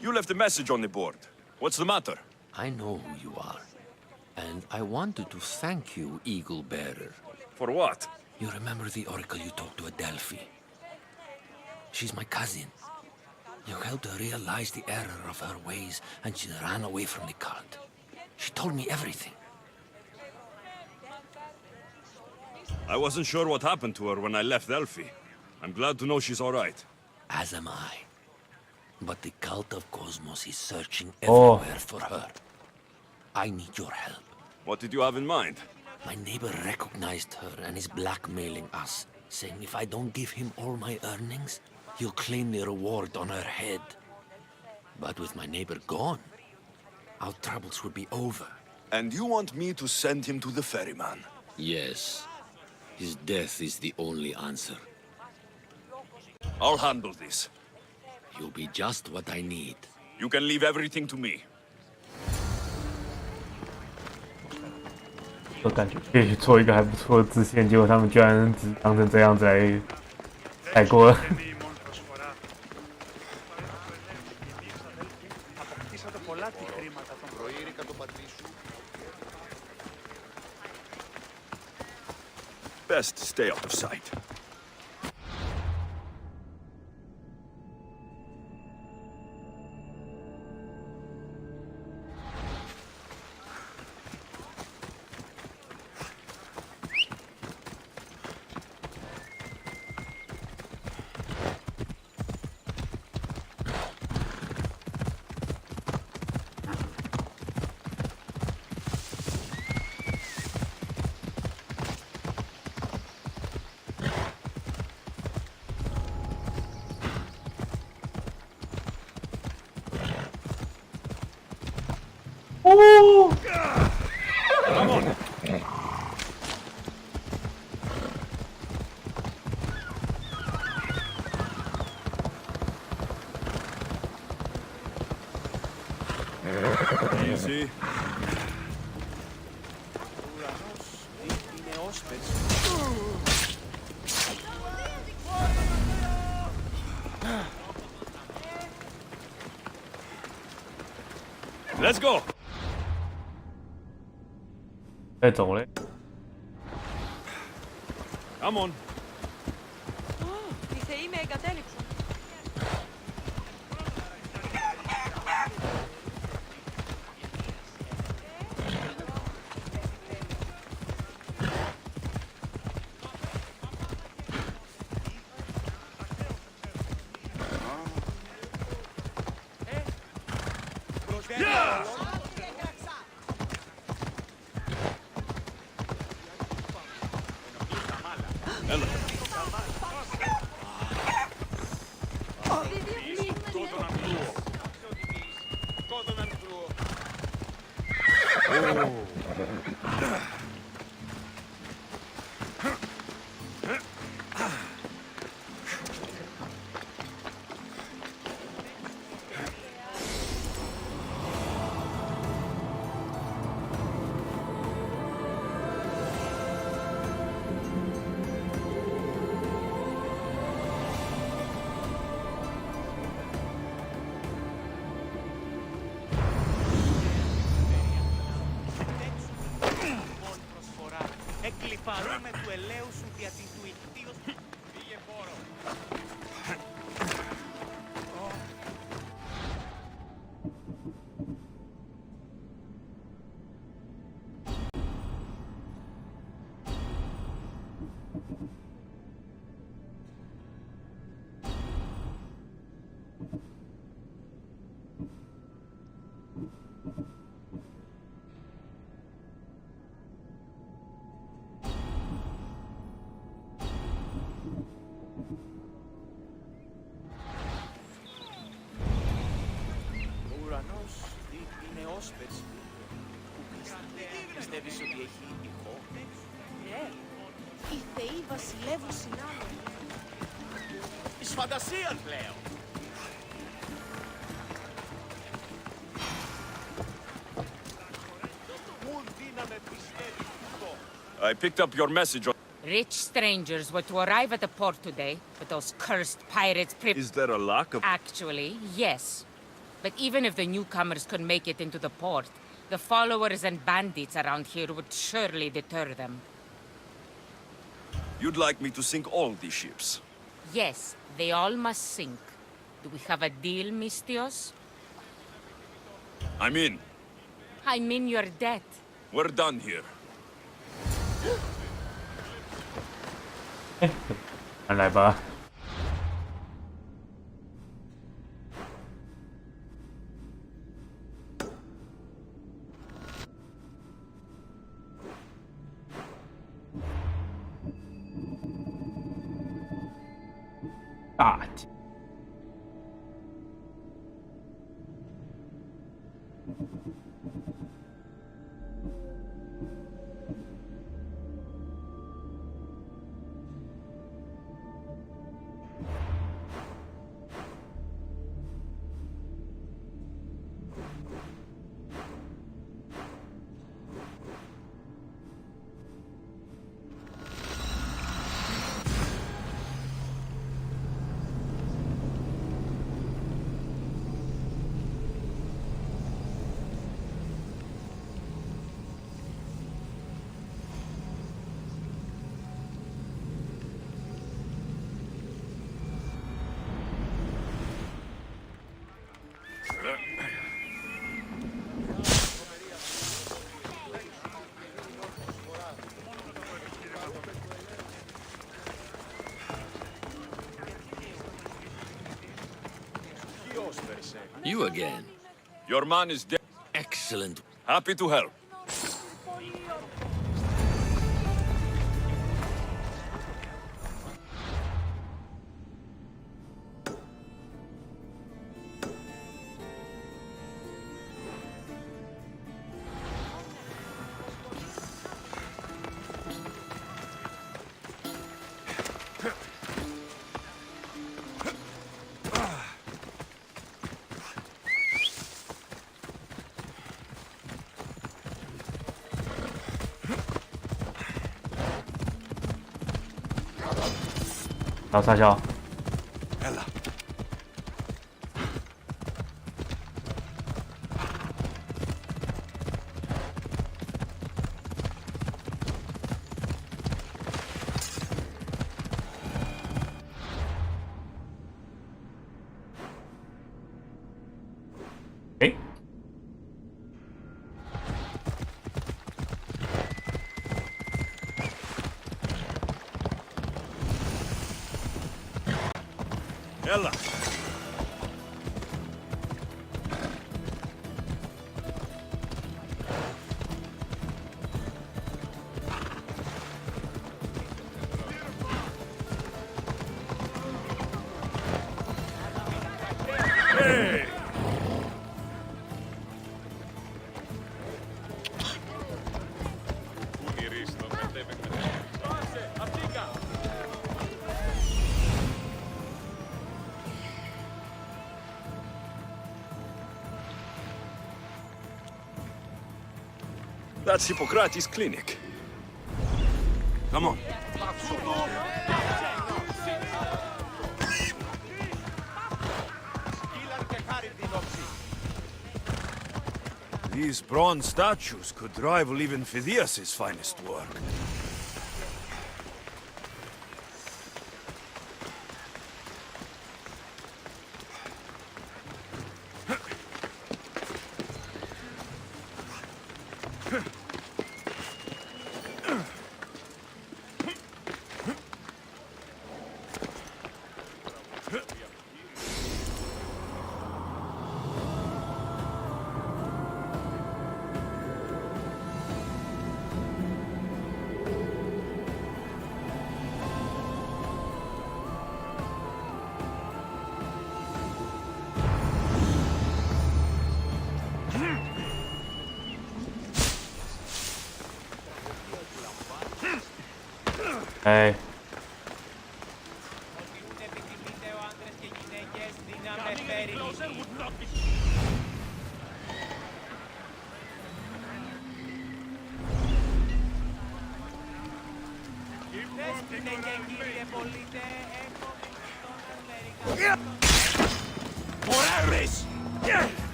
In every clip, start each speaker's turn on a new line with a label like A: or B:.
A: You left a message on the board. What's the matter?
B: I know who you are. And I wanted to thank you, Eagle Bearer.
A: For what?
B: You remember the oracle you talked to at Delphi? She's my cousin. You helped her realize the error of her ways, and she ran away from the cult. She told me everything.
A: I wasn't sure what happened to her when I left Delphi. I'm glad to know she's all right.
B: As am I. But the cult of Cosmos is searching everywhere for her. I need your help.
A: What did you have in mind?
B: My neighbor recognized her and is blackmailing us, saying if I don't give him all my earnings, he'll claim the reward on her head. But with my neighbor gone, our troubles would be over.
A: And you want me to send him to the ferryman?
B: Yes. His death is the only answer.
A: I'll handle this.
B: You'll be just what I need.
A: You can leave everything to me.
C: 我感觉可以去做一个还不错的支线，结果他们居然只当成这样子来带过了。
A: Best stay out of sight. Come on. Easy. Let's go.
C: 再走嘞。
A: Come on.
D: Οι θεοί με εγκατέλειψαν.
E: Εκλιπαρούμε του ελαίου σου δια την του ηχθείος. Πήγε πόρο. Πιστεύεις ότι έχει ηχό?
D: Οι θεοί βασιλεύουν συνάλλον.
E: Της φαντασίας λέω. Ούν δύναμε πιστεύεις αυτό.
A: I picked up your message on...
F: Rich strangers were to arrive at the port today, but those cursed pirates
A: Is there a lack of...
F: Actually, yes. But even if the newcomers could make it into the port, the followers and bandits around here would surely deter them.
A: You'd like me to sink all these ships?
F: Yes, they all must sink. Do we have a deal, Mistios?
A: I'm in.
F: I'm in your debt.
A: We're done here.
C: 来吧。大姐。
B: You again.
A: Your man is dead.
B: Excellent.
A: Happy to help.
C: 然后撒娇。
A: Ella. Ella. Hey! That's Hippocrates' clinic. Come on. These bronze statues could rival even Phidias' finest work.
C: Hey.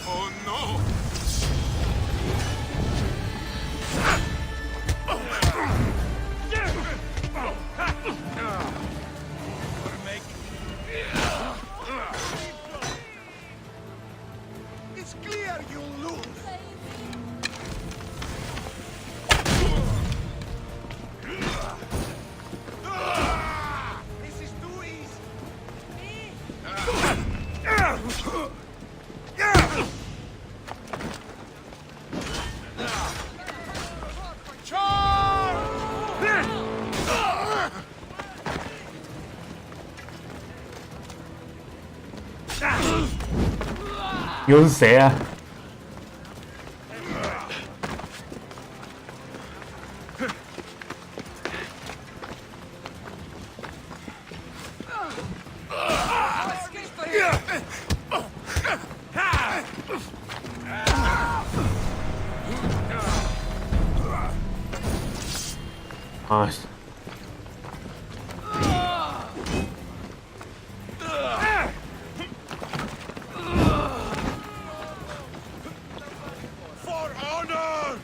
E: Oh no! It's clear you lose. This is too easy. Charge!
C: 又是谁啊？啊！
E: For honor!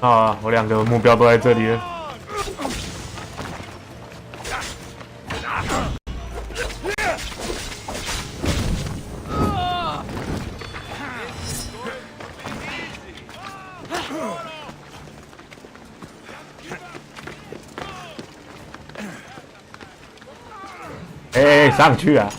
C: 啊！我2个目标都在这里了。哎，上去啊！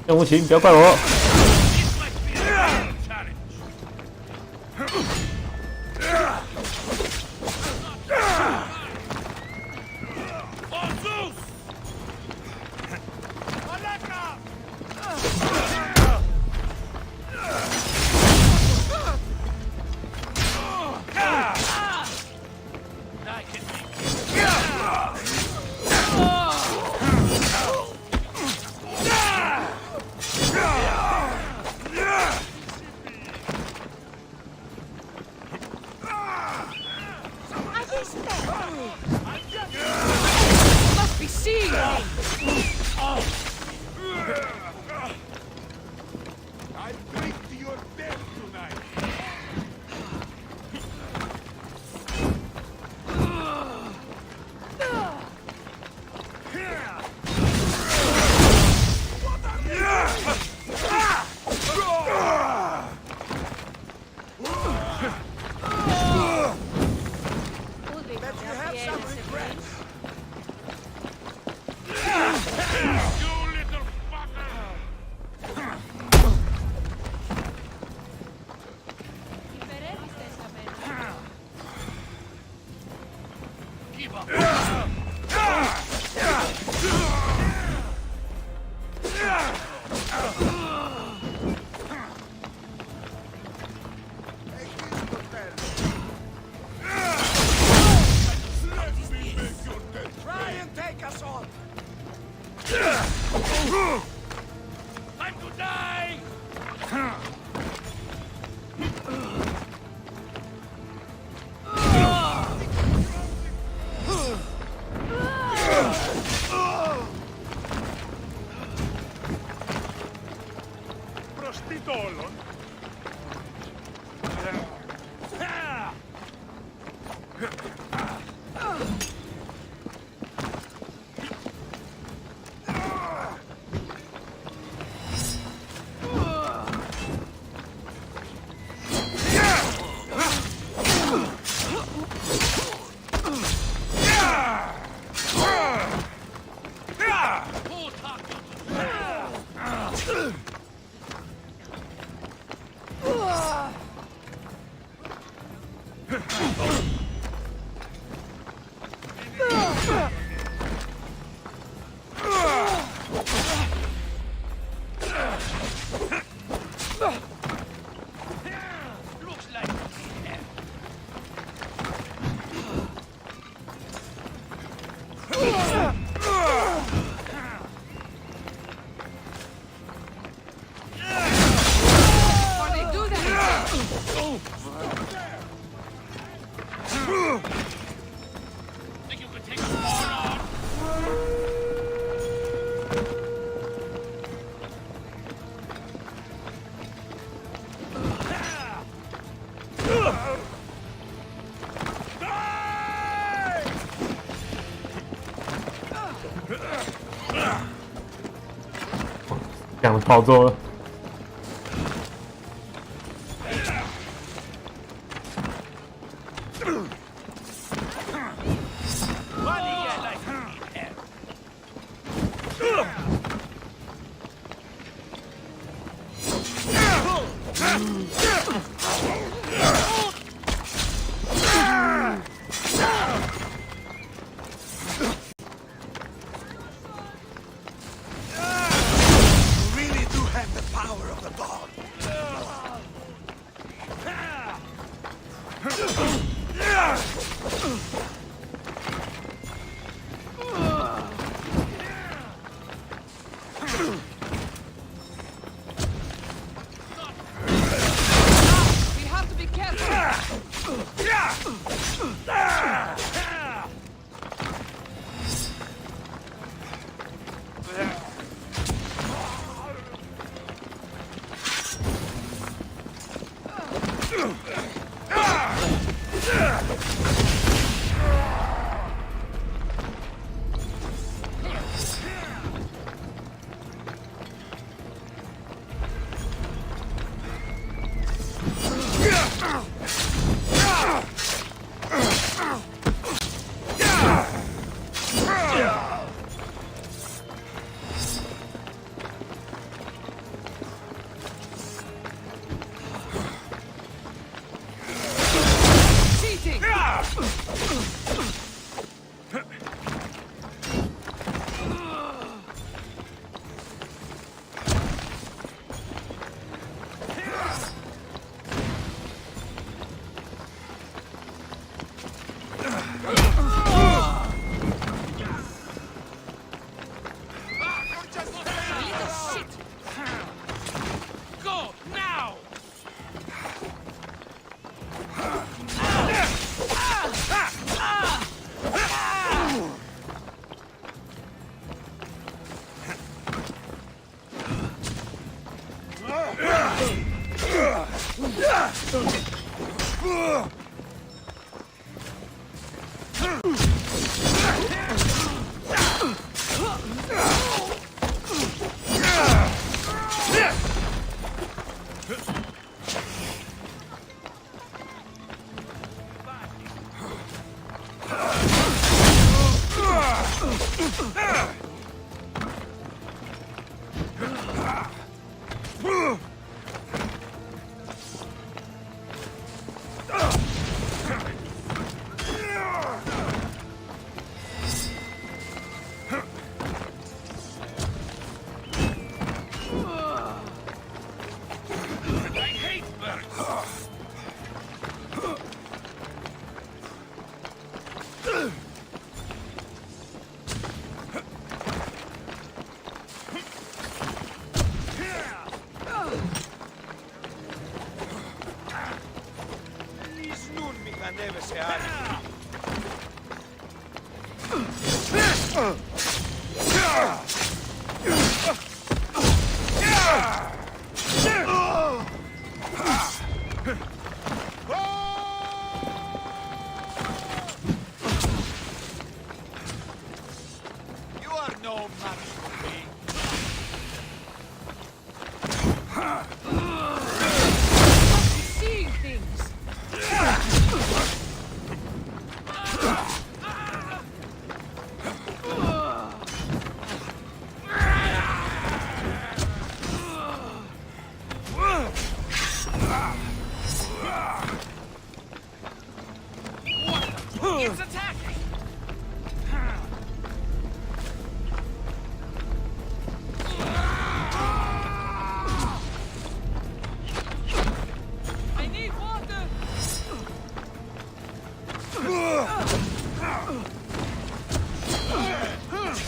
C: 任务请，不要怪我。
D: Must be seeing me!
E: I'll drink to your death tonight. Bet you have some regrets. You little fucker! Give up! Try and take us on! Time to die!
C: 这样操作。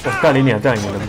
C: 我盖里鸟这样也能。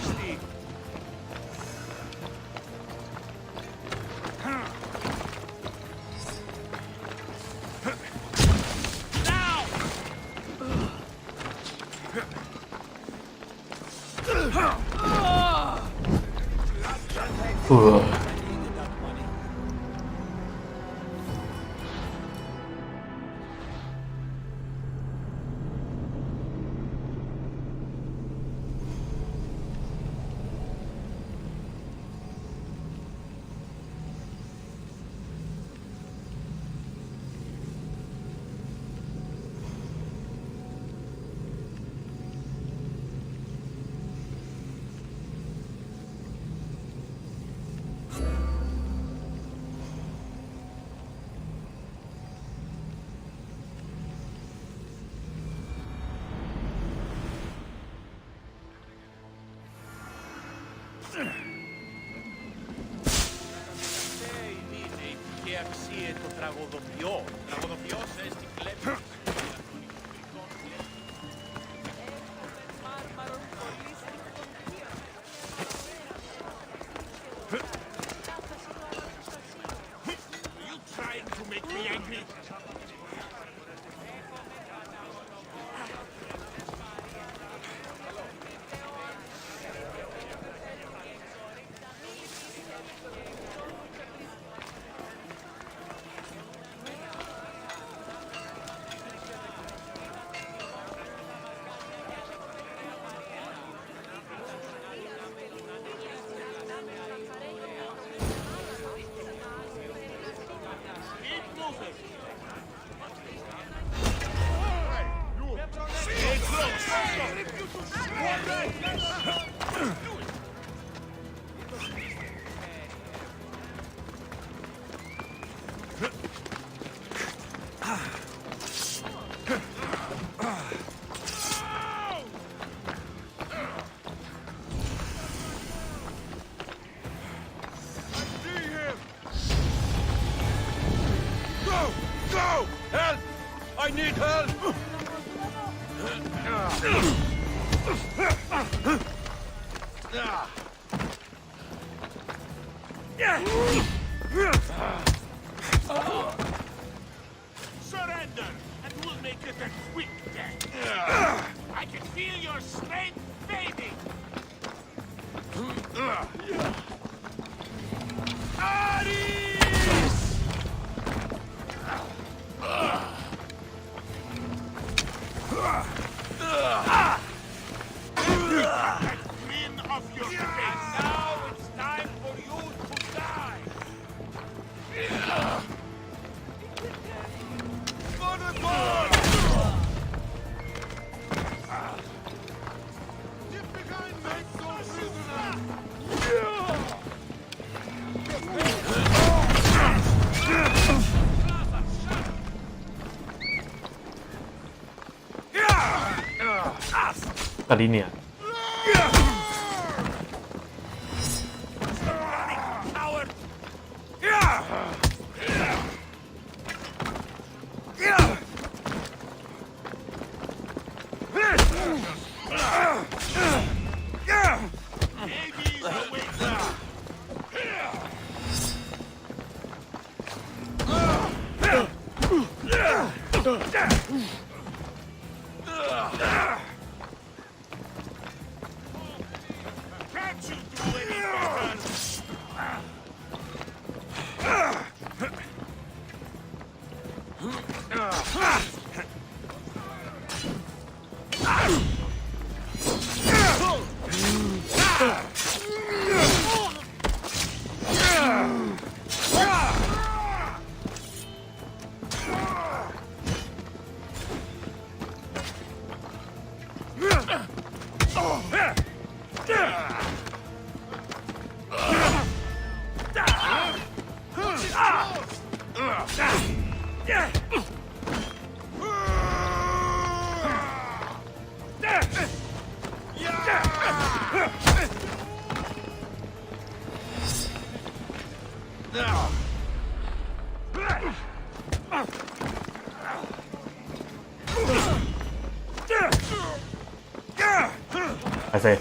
E: Και αξίε το τραγωδοποιό. Τραγωδοποιός έστι κλέπει. You trying to make me angry? Go! Help! I need help! Surrender, and we'll make it a quick death. I can feel your strength fading. Grin off your face. Now it's time for you to die. For the ball! Get behind me, so prisoner!
C: 盖里鸟。
E: Can't you do any better?
C: 还谁？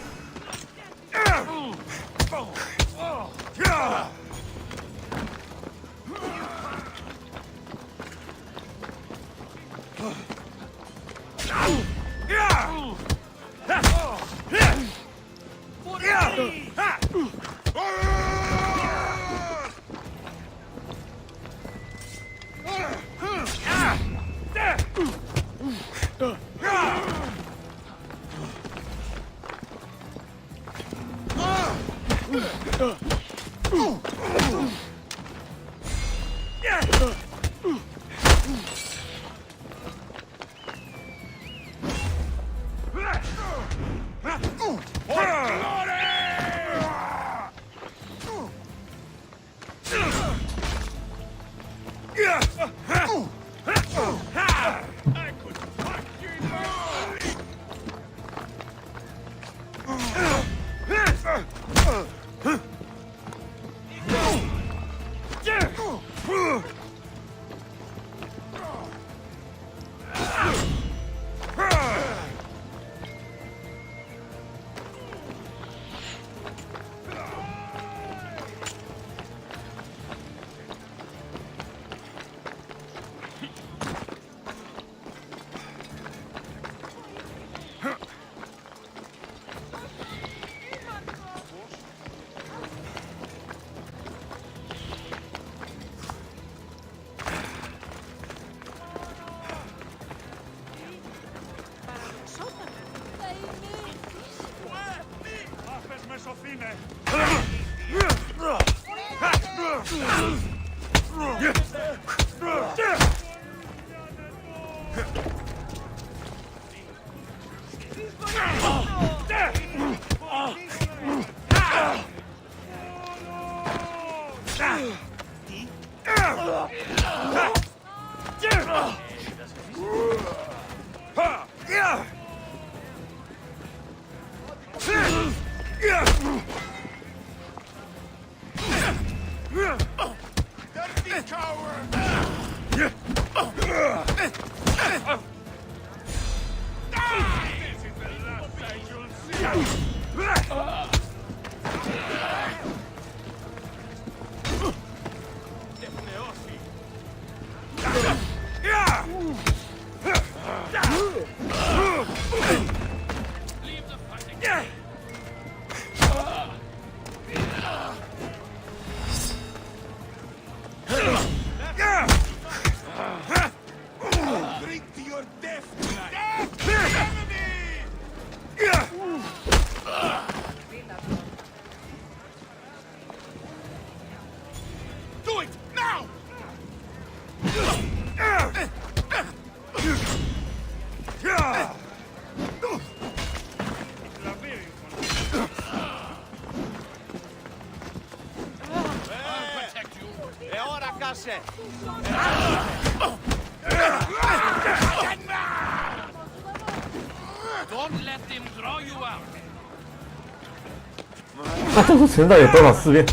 C: 那这个存在有多少试炼？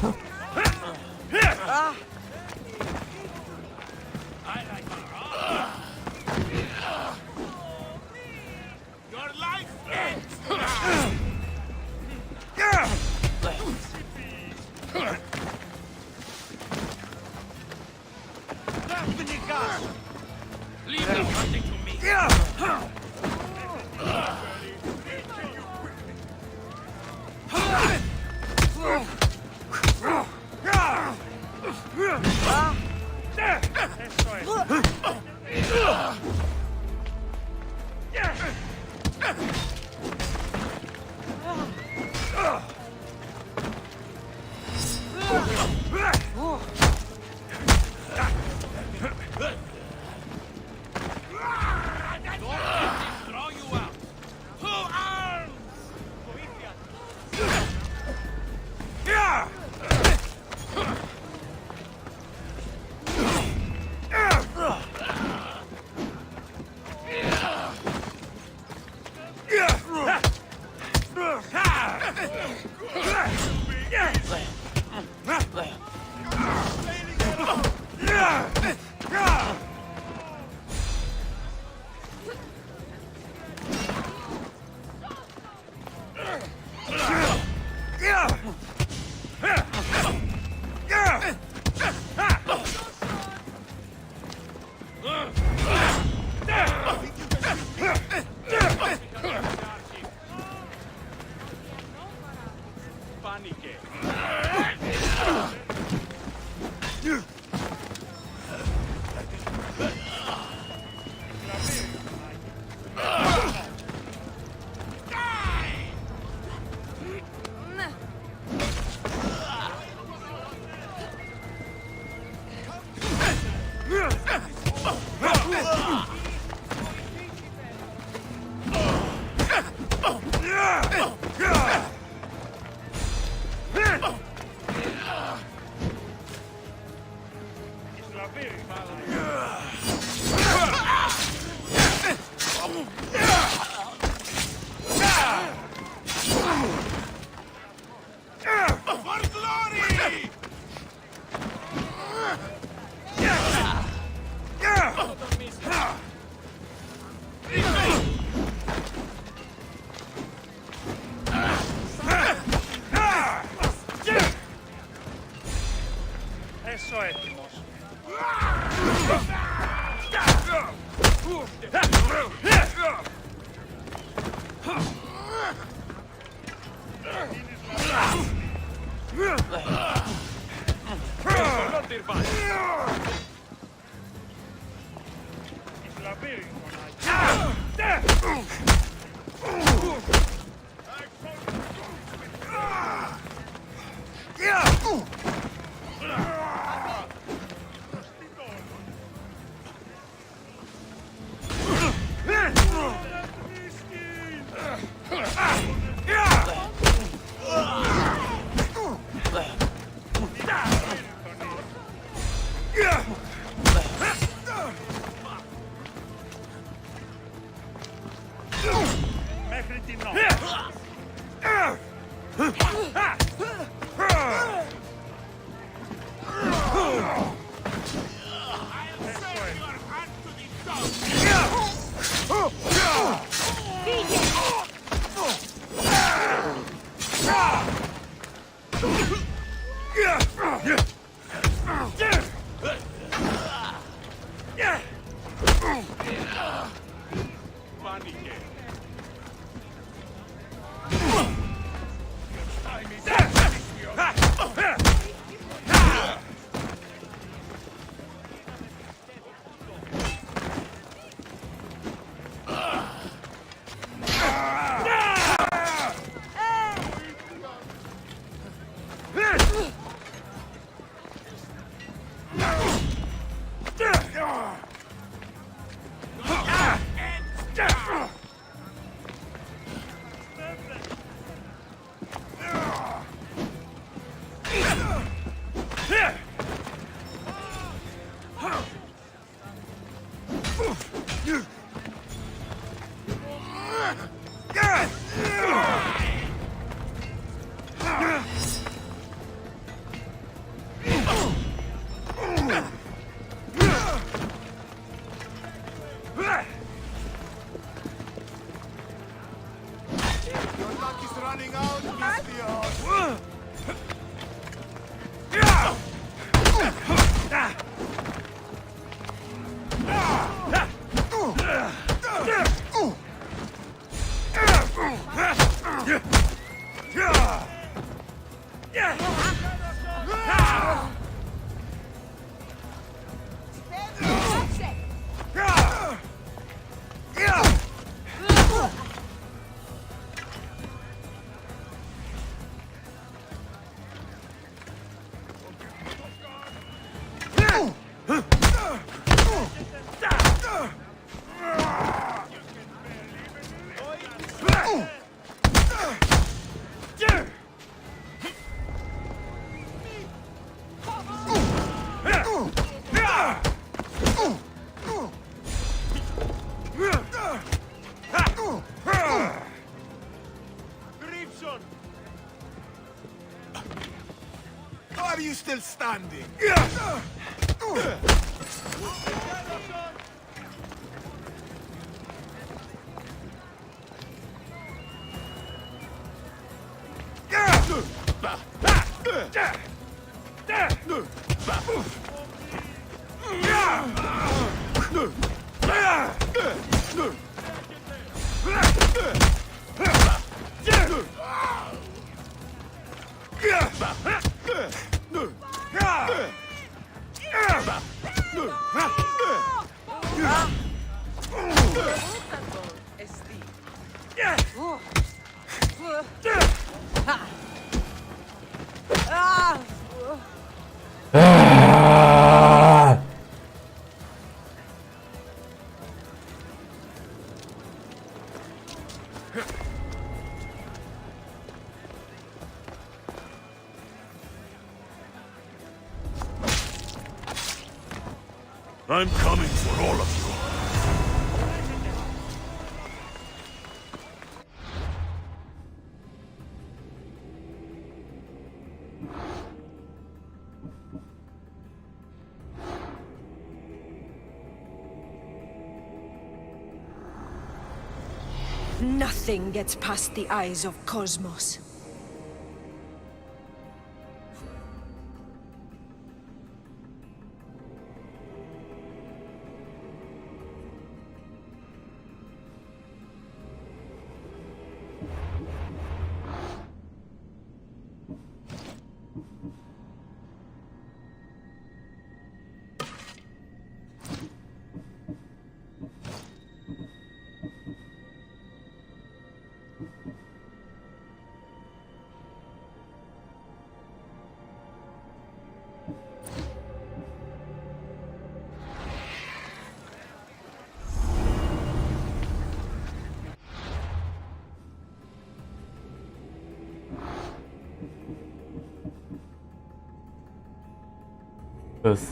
E: For glory!
G: Eso étimos. Μέχρι την ώρα.
E: Are you still standing?
A: I'm coming for all of you.
D: Nothing gets past the eyes of Cosmos.
C: 这是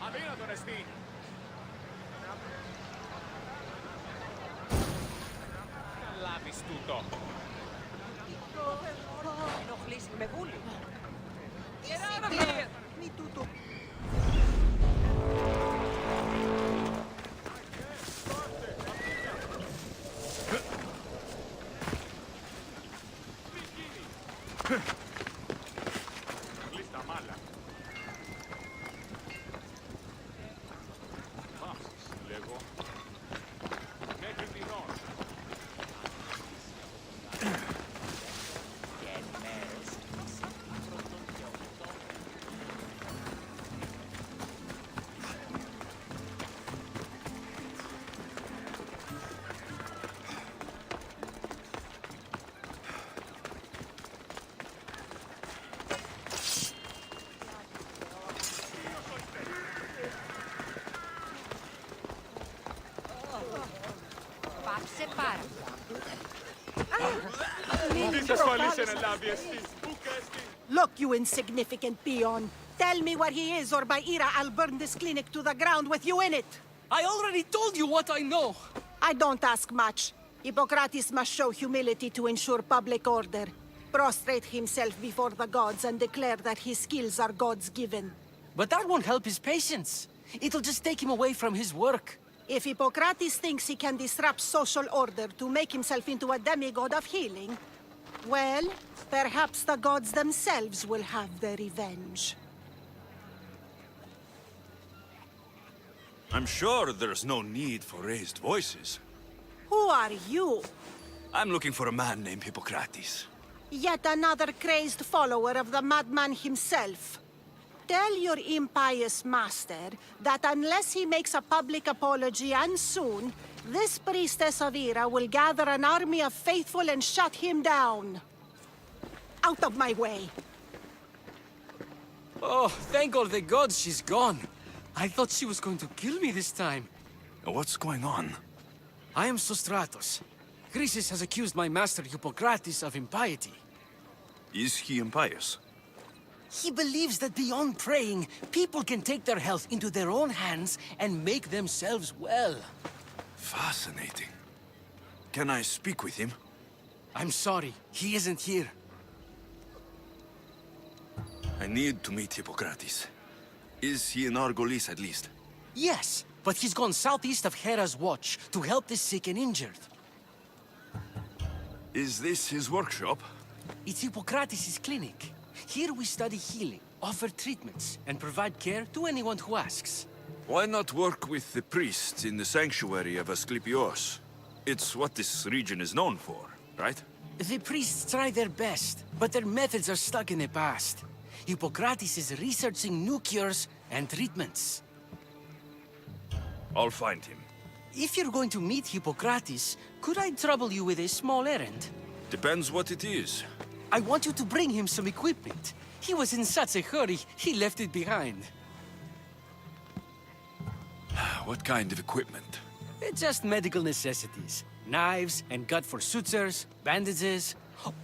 E: Αδύνατο ρε στή. Να λάβεις τούτο.
D: Ενοχλήσει με βούλη. Get out of here! Μη τούτο.
E: Κλείς τα μάλα. Βάσεις, λέγω. Μέχρι την ώρα.
F: Πάψε πάρα.
E: Τις ασφαλείς εν λάβει εστί. Μπούκα εστί.
H: Look, you insignificant peon. Tell me where he is, or by Ira, I'll burn this clinic to the ground with you in it.
I: I already told you what I know.
H: I don't ask much. Hippocrates must show humility to ensure public order. Prostrate himself before the gods and declare that his skills are gods given.
I: But that won't help his patients. It'll just take him away from his work.
H: If Hippocrates thinks he can disrupt social order to make himself into a demigod of healing, well, perhaps the gods themselves will have their revenge.
A: I'm sure there's no need for raised voices.
H: Who are you?
A: I'm looking for a man named Hippocrates.
H: Yet another crazed follower of the madman himself. Tell your impious master that unless he makes a public apology, and soon, this priestess of Ira will gather an army of faithful and shut him down. Out of my way.
I: Oh, thank all the gods she's gone. I thought she was going to kill me this time.
A: What's going on?
I: I am Sostratos. Chrysis has accused my master Hippocrates of impiety.
A: Is he impious?
I: He believes that beyond praying, people can take their health into their own hands and make themselves well.
A: Fascinating. Can I speak with him?
I: I'm sorry, he isn't here.
A: I need to meet Hippocrates. Is he in Argolis at least?
I: Yes, but he's gone southeast of Hera's Watch to help the sick and injured.
A: Is this his workshop?
I: It's Hippocrates' clinic. Here we study healing, offer treatments, and provide care to anyone who asks.
A: Why not work with the priests in the sanctuary of Asclepios? It's what this region is known for, right?
I: The priests try their best, but their methods are stuck in the past. Hippocrates is researching new cures and treatments.
A: I'll find him.
I: If you're going to meet Hippocrates, could I trouble you with a small errand?
A: Depends what it is.
I: I want you to bring him some equipment. He was in such a hurry, he left it behind.
A: What kind of equipment?
I: Just medical necessities. Knives and gut for sutures, bandages,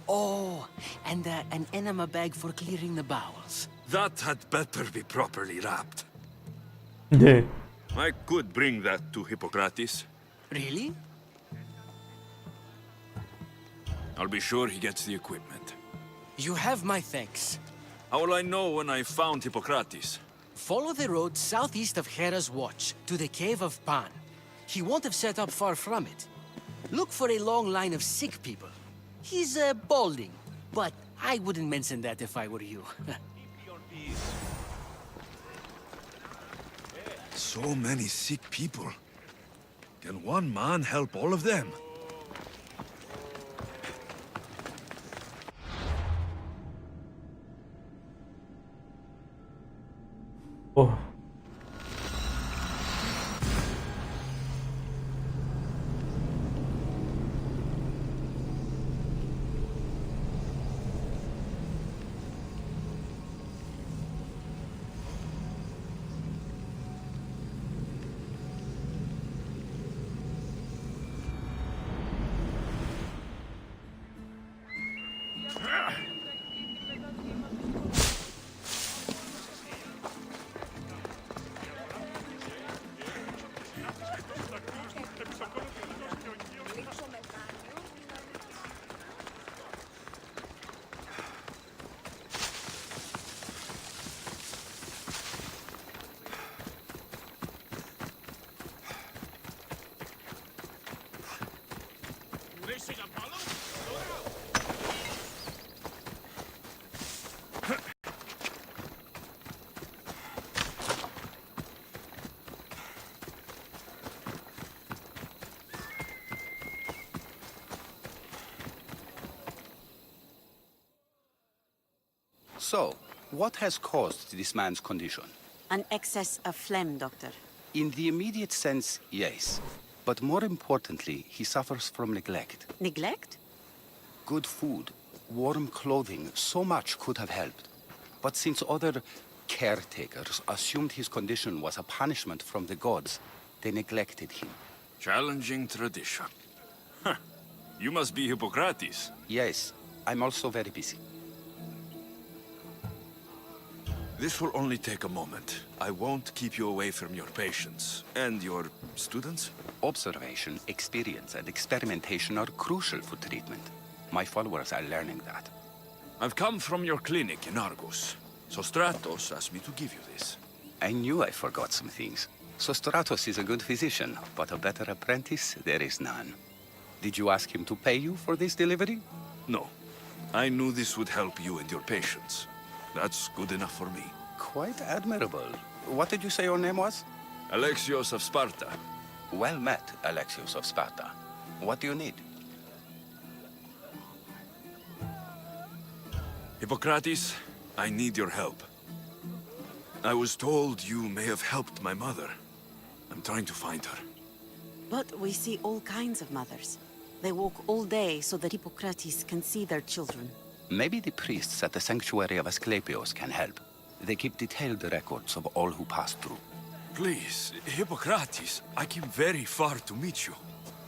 I: Oh, and an enema bag for clearing the bowels.
A: That had better be properly wrapped.
C: Yeah.
A: I could bring that to Hippocrates.
I: Really?
A: I'll be sure he gets the equipment.
I: You have my thanks.
A: How will I know when I found Hippocrates?
I: Follow the road southeast of Hera's Watch to the Cave of Pan. He won't have set up far from it. Look for a long line of sick people. He's balding, but I wouldn't mention that if I were you.
A: So many sick people. Can one man help all of them?
C: Oh.
E: Racing Apollo?
J: So, what has caused this man's condition?
K: An excess of phlegm, Doctor.
J: In the immediate sense, yes. But more importantly, he suffers from neglect.
K: Neglect?
J: Good food, warm clothing, so much could have helped. But since other caretakers assumed his condition was a punishment from the gods, they neglected him.
A: Challenging tradition. Huh. You must be Hippocrates.
J: Yes, I'm also very busy.
A: This will only take a moment. I won't keep you away from your patients. And your students?
J: Observation, experience, and experimentation are crucial for treatment. My followers are learning that.
A: I've come from your clinic in Argos. Sostratos asked me to give you this.
J: I knew I forgot some things. Sostratos is a good physician, but a better apprentice there is none. Did you ask him to pay you for this delivery?
A: No. I knew this would help you and your patients. That's good enough for me.
J: Quite admirable. What did you say your name was?
A: Alexios of Sparta.
J: Well met, Alexios of Sparta. What do you need?
A: Hippocrates, I need your help. I was told you may have helped my mother. I'm trying to find her.
K: But we see all kinds of mothers. They walk all day so that Hippocrates can see their children.
J: Maybe the priests at the sanctuary of Asclepios can help. They keep detailed records of all who pass through.
A: Please, Hippocrates, I came very far to meet you.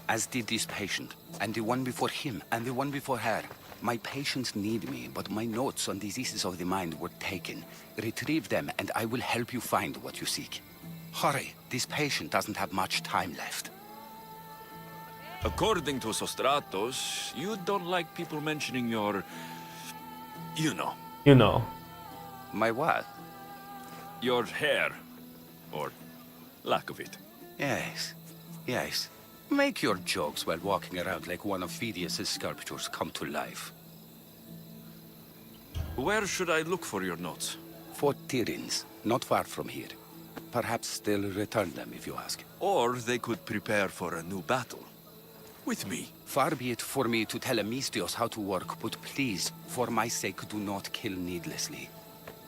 J: As did this patient, and the one before him, and the one before her. My patients need me, but my notes on diseases of the mind were taken. Retrieve them, and I will help you find what you seek. Hurry, this patient doesn't have much time left.
A: According to Sostratos, you don't like people mentioning your... You know.
C: You know.
J: My what?
A: Your hair. Or lack of it.
J: Yes, yes. Make your jokes while walking around like one of Phidias' sculptures come to life.
A: Where should I look for your notes?
J: Fort Tyrins, not far from here. Perhaps they'll return them if you ask.
A: Or they could prepare for a new battle. With me.
J: Far be it for me to tell Amistios how to work, but please, for my sake, do not kill needlessly.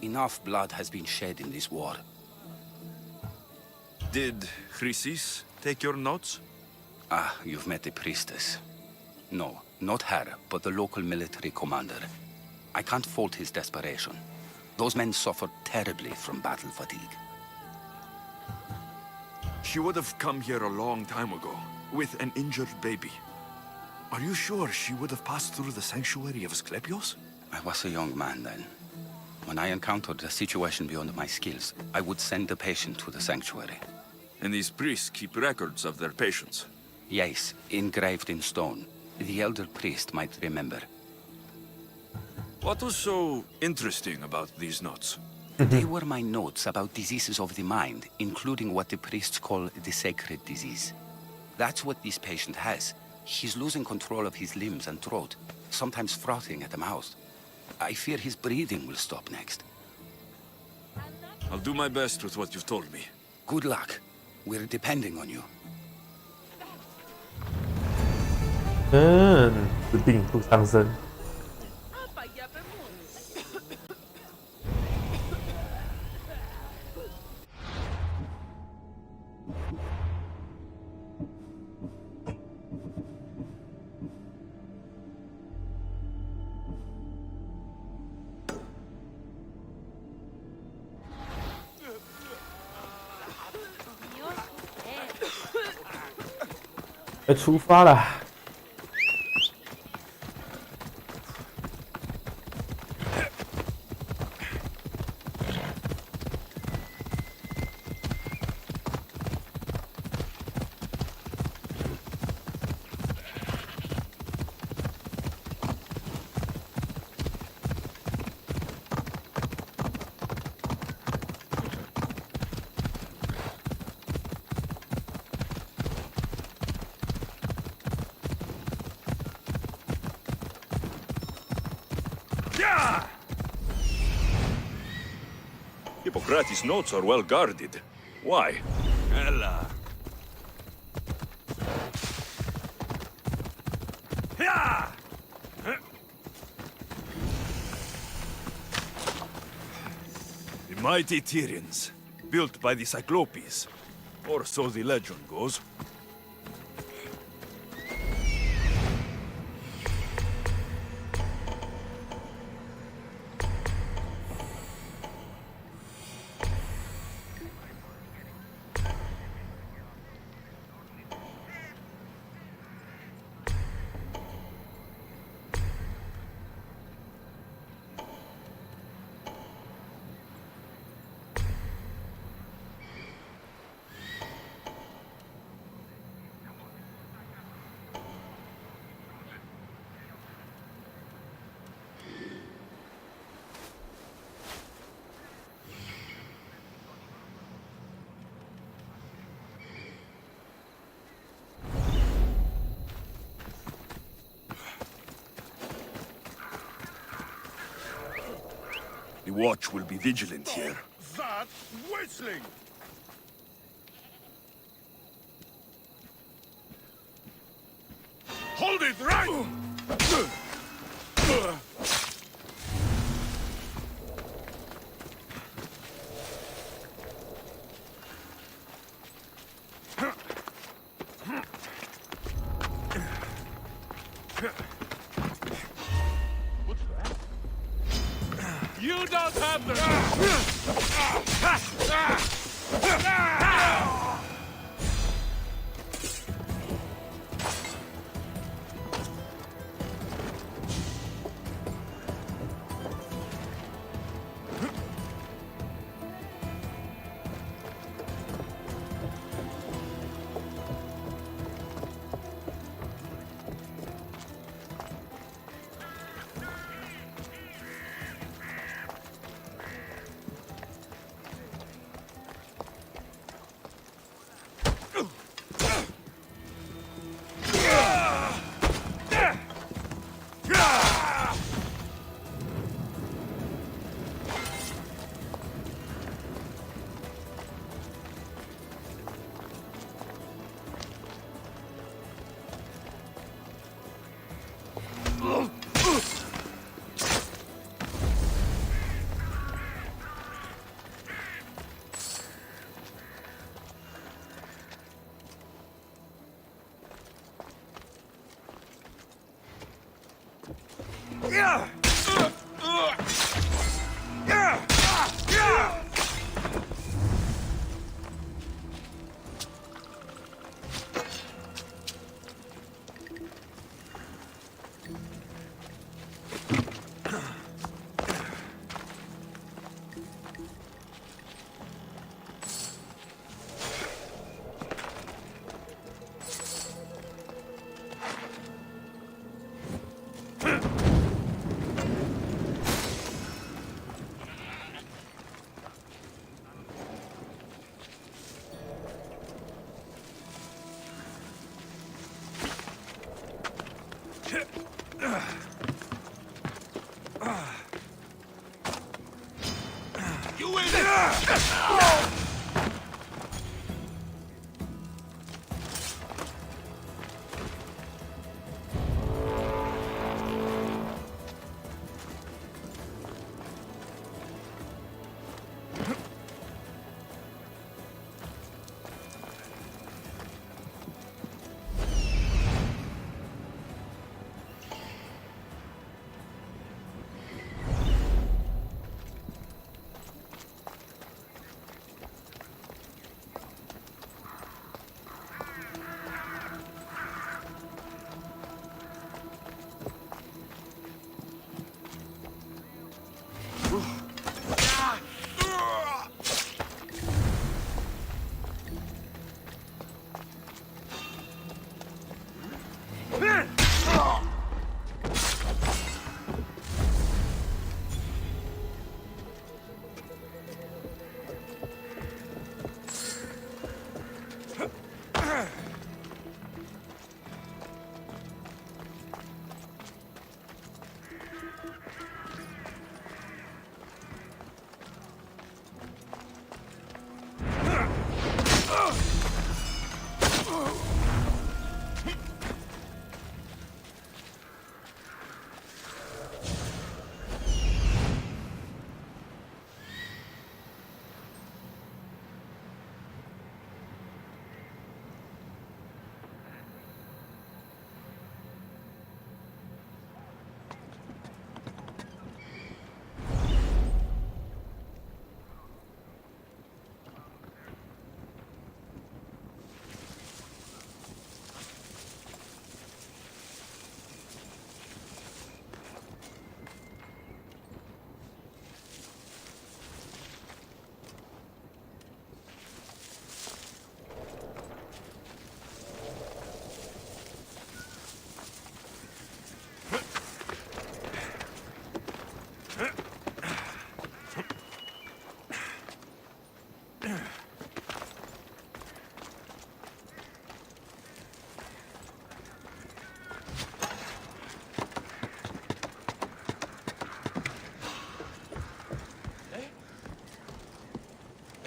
J: Enough blood has been shed in this war.
A: Did Chrysis take your notes?
J: Ah, you've met the priestess. No, not her, but the local military commander. I can't fault his desperation. Those men suffered terribly from battle fatigue.
A: She would have come here a long time ago, with an injured baby. Are you sure she would have passed through the sanctuary of Asclepios?
J: I was a young man then. When I encountered a situation beyond my skills, I would send the patient to the sanctuary.
A: And these priests keep records of their patients.
J: Yes, engraved in stone. The elder priest might remember.
A: What was so interesting about these notes?
J: They were my notes about diseases of the mind, including what the priests call the sacred disease. That's what this patient has. He's losing control of his limbs and throat, sometimes frothing at the mouth. I fear his breathing will stop next.
A: I'll do my best with what you've told me.
J: Good luck. We're depending on you.
C: 治病不伤身。要出发了。
A: Hippocrates' notes are well guarded. Why?
E: Ella.
A: The mighty Tyrians, built by the Cyclopes, or so the legend goes. The watch will be vigilant here.
E: That whistling! Hold it right! You don't have the... do it!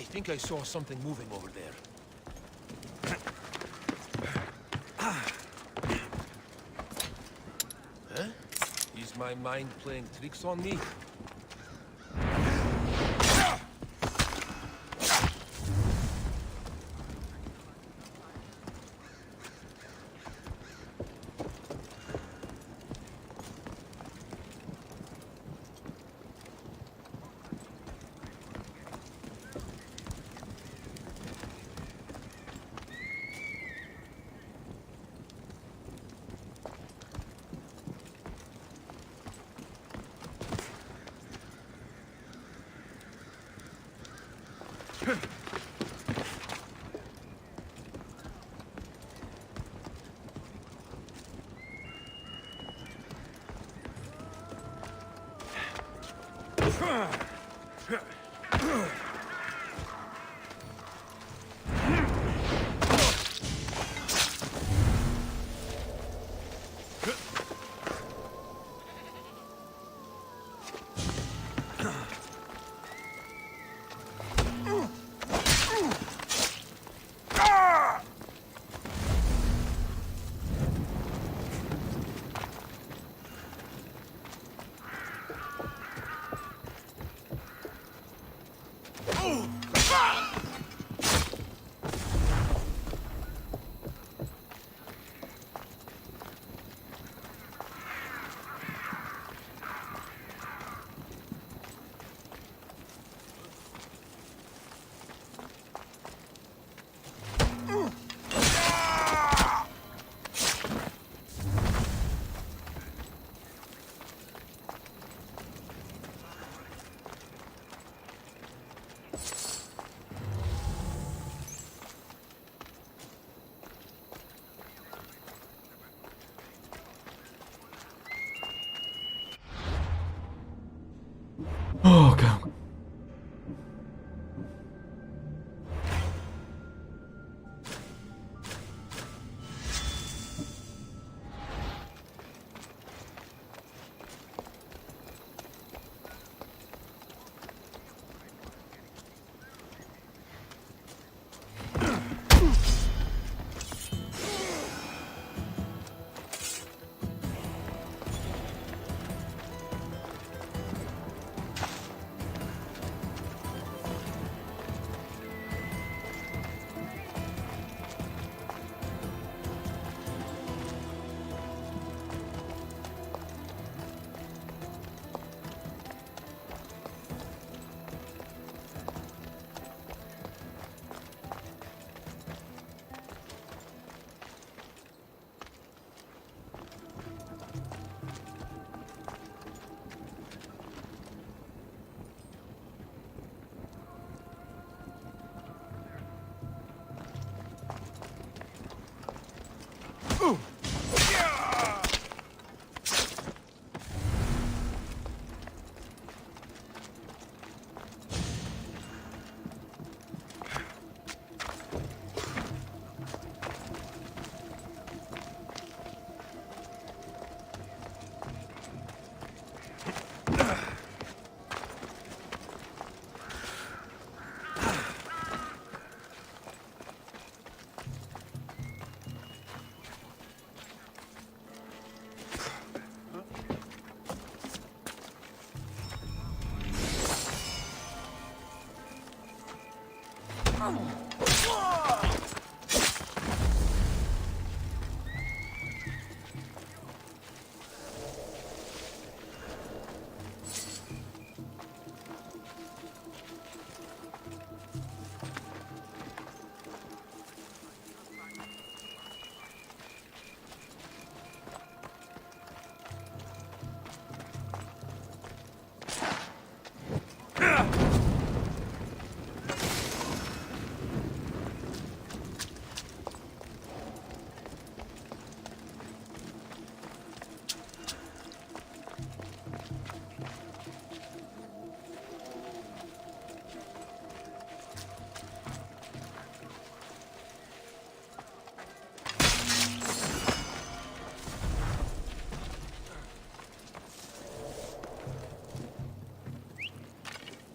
E: I think I saw something moving over there. Huh? Is my mind playing tricks on me?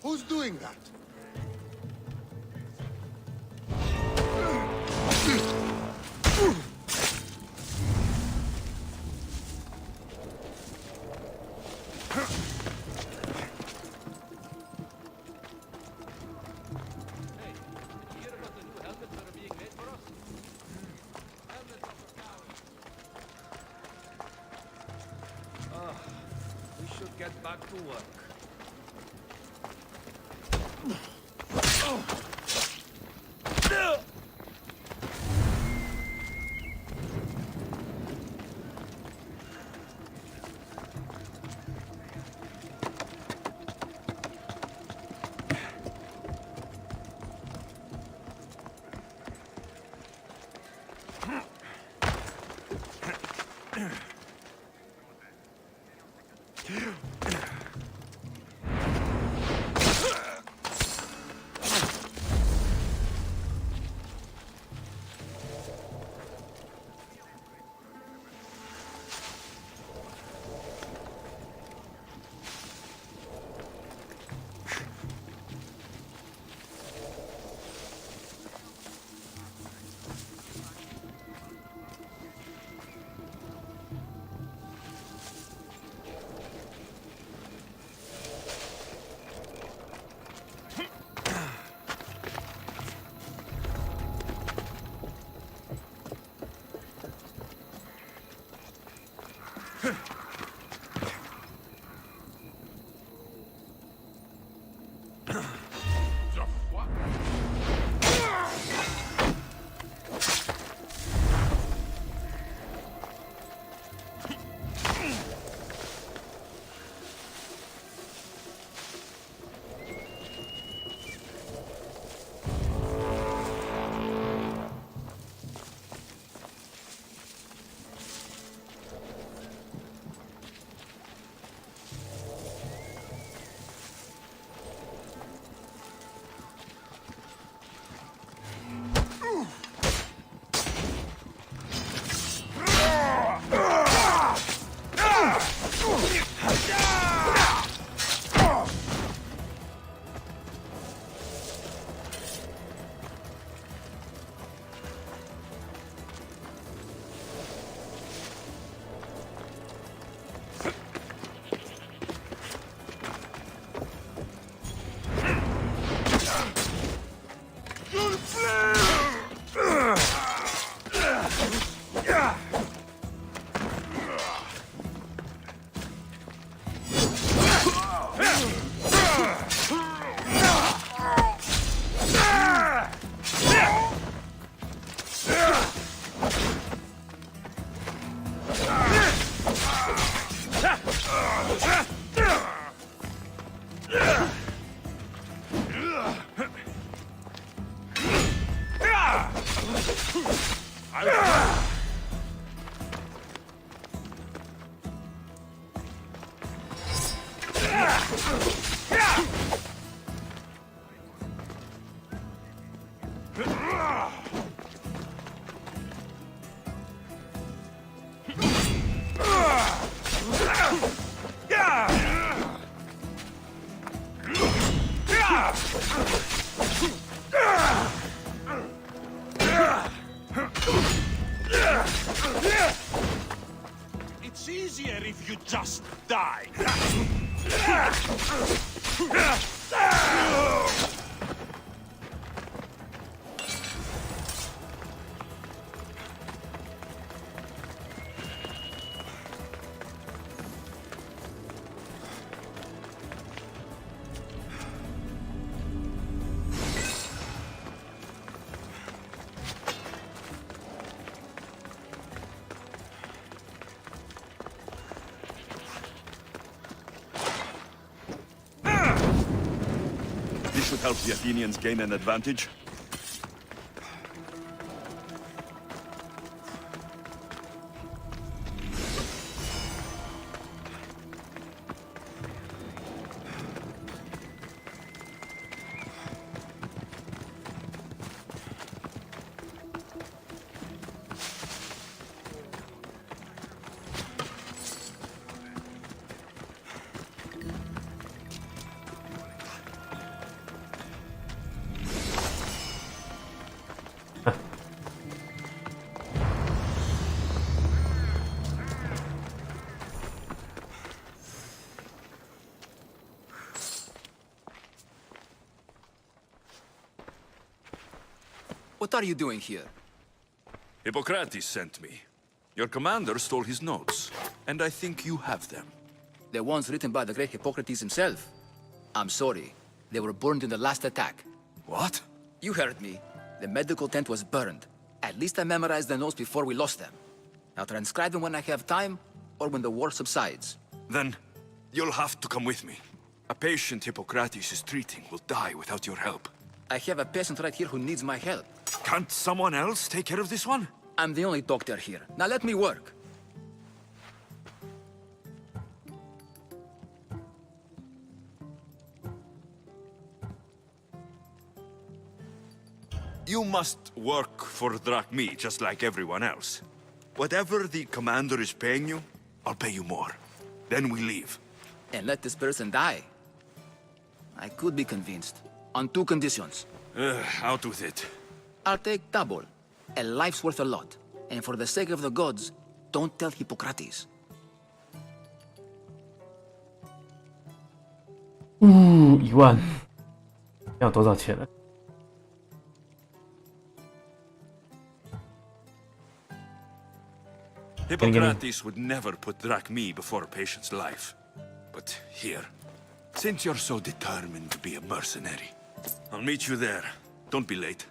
L: Who's doing that?
E: We should get back to work. It's easier if you just die.
A: should help the Athenians gain an advantage.
L: What are you doing here?
A: Hippocrates sent me. Your commander stole his notes, and I think you have them.
L: The ones written by the great Hippocrates himself. I'm sorry. They were burned in the last attack.
A: What?
L: You heard me. The medical tent was burned. At least I memorized the notes before we lost them. I'll transcribe them when I have time, or when the war subsides.
A: Then, you'll have to come with me. A patient Hippocrates is treating will die without your help.
L: I have a patient right here who needs my help.
A: Can't someone else take care of this one?
L: I'm the only doctor here. Now let me work.
A: You must work for drachmi, just like everyone else. Whatever the commander is paying you, I'll pay you more. Then we leave.
L: And let this person die. I could be convinced. On two conditions.
A: Out with it.
L: I'll take double. A life's worth a lot. And for the sake of the gods, don't tell Hippocrates.
C: 1万，要多少钱呢？
A: Hippocrates would never put drachmi before a patient's life. But here, since you're so determined to be a mercenary, I'll meet you there. Don't be late.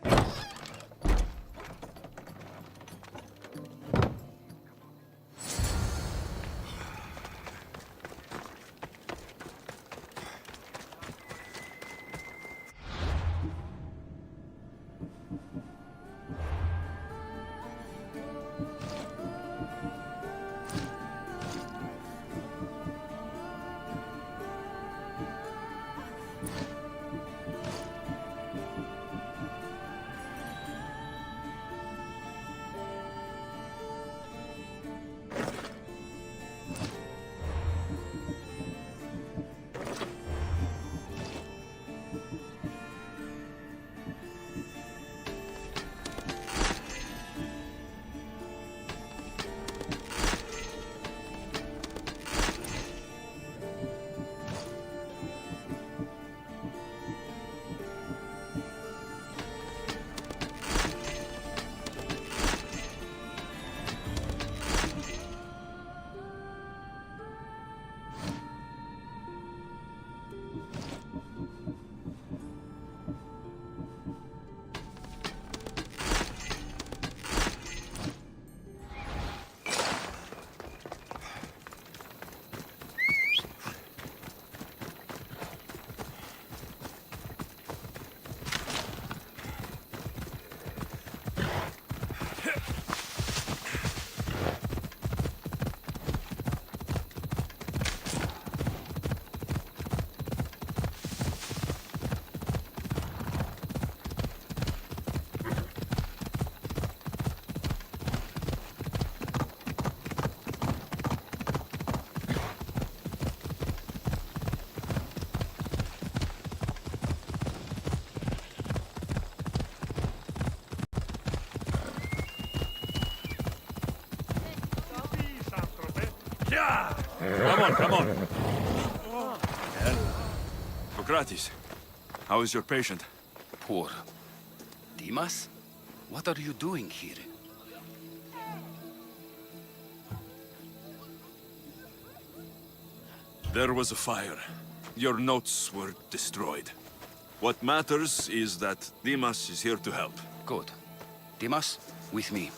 A: Come on. Hippocrates, how is your patient?
J: Poor. Dimas? What are you doing here?
A: There was a fire. Your notes were destroyed. What matters is that Dimas is here to help.
J: Good. Dimas, with me.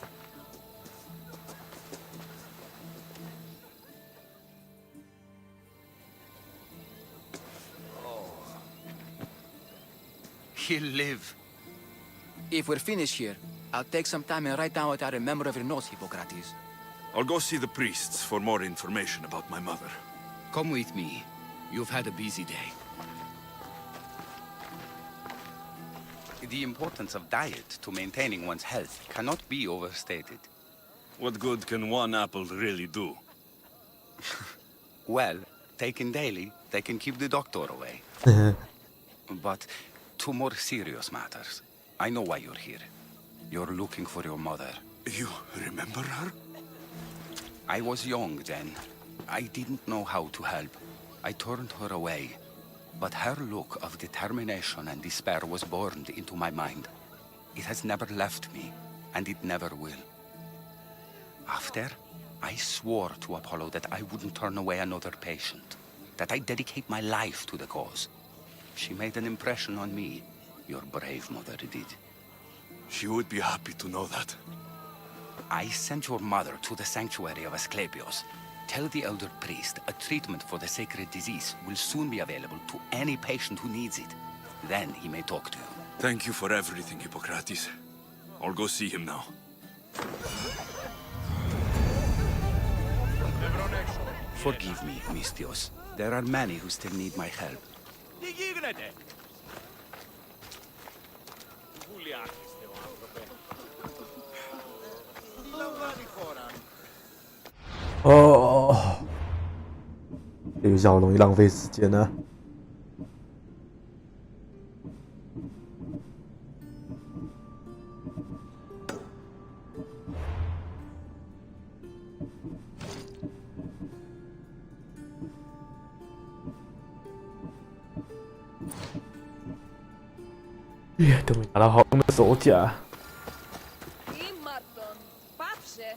J: He'll live.
L: If we're finished here, I'll take some time and write down what I remember of your notes, Hippocrates.
A: I'll go see the priests for more information about my mother.
J: Come with me. You've had a busy day. The importance of diet to maintaining one's health cannot be overstated.
A: What good can one apple really do?
J: Well, taken daily, they can keep the doctor away. But to more serious matters. I know why you're here. You're looking for your mother.
A: You remember her?
J: I was young then. I didn't know how to help. I turned her away. But her look of determination and despair was burned into my mind. It has never left me, and it never will. After, I swore to Apollo that I wouldn't turn away another patient, that I'd dedicate my life to the cause. She made an impression on me. Your brave mother did.
A: She would be happy to know that.
J: I sent your mother to the sanctuary of Asclepios. Tell the elder priest a treatment for the sacred disease will soon be available to any patient who needs it. Then he may talk to you.
A: Thank you for everything, Hippocrates. I'll go see him now.
J: Forgive me, Mystios. There are many who still need my help.
E: Τι γίνεται? Βουλιάρχιστε ο άνθρωπε. Τι λαμβάνει η χώρα?
C: 哦，这游戏好容易浪费时间呢。耶，终于拿到好用的手甲。
D: Ήμαρτον, πάψε.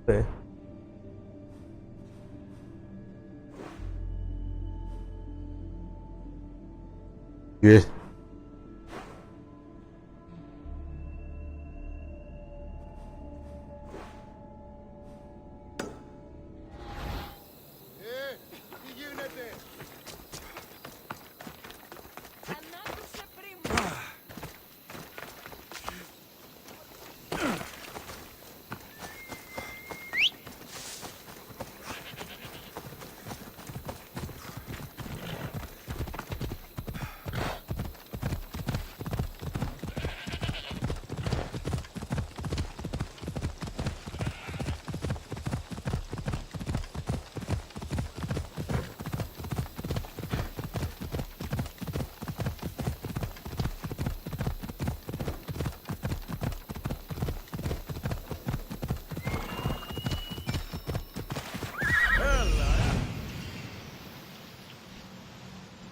C: 对。约。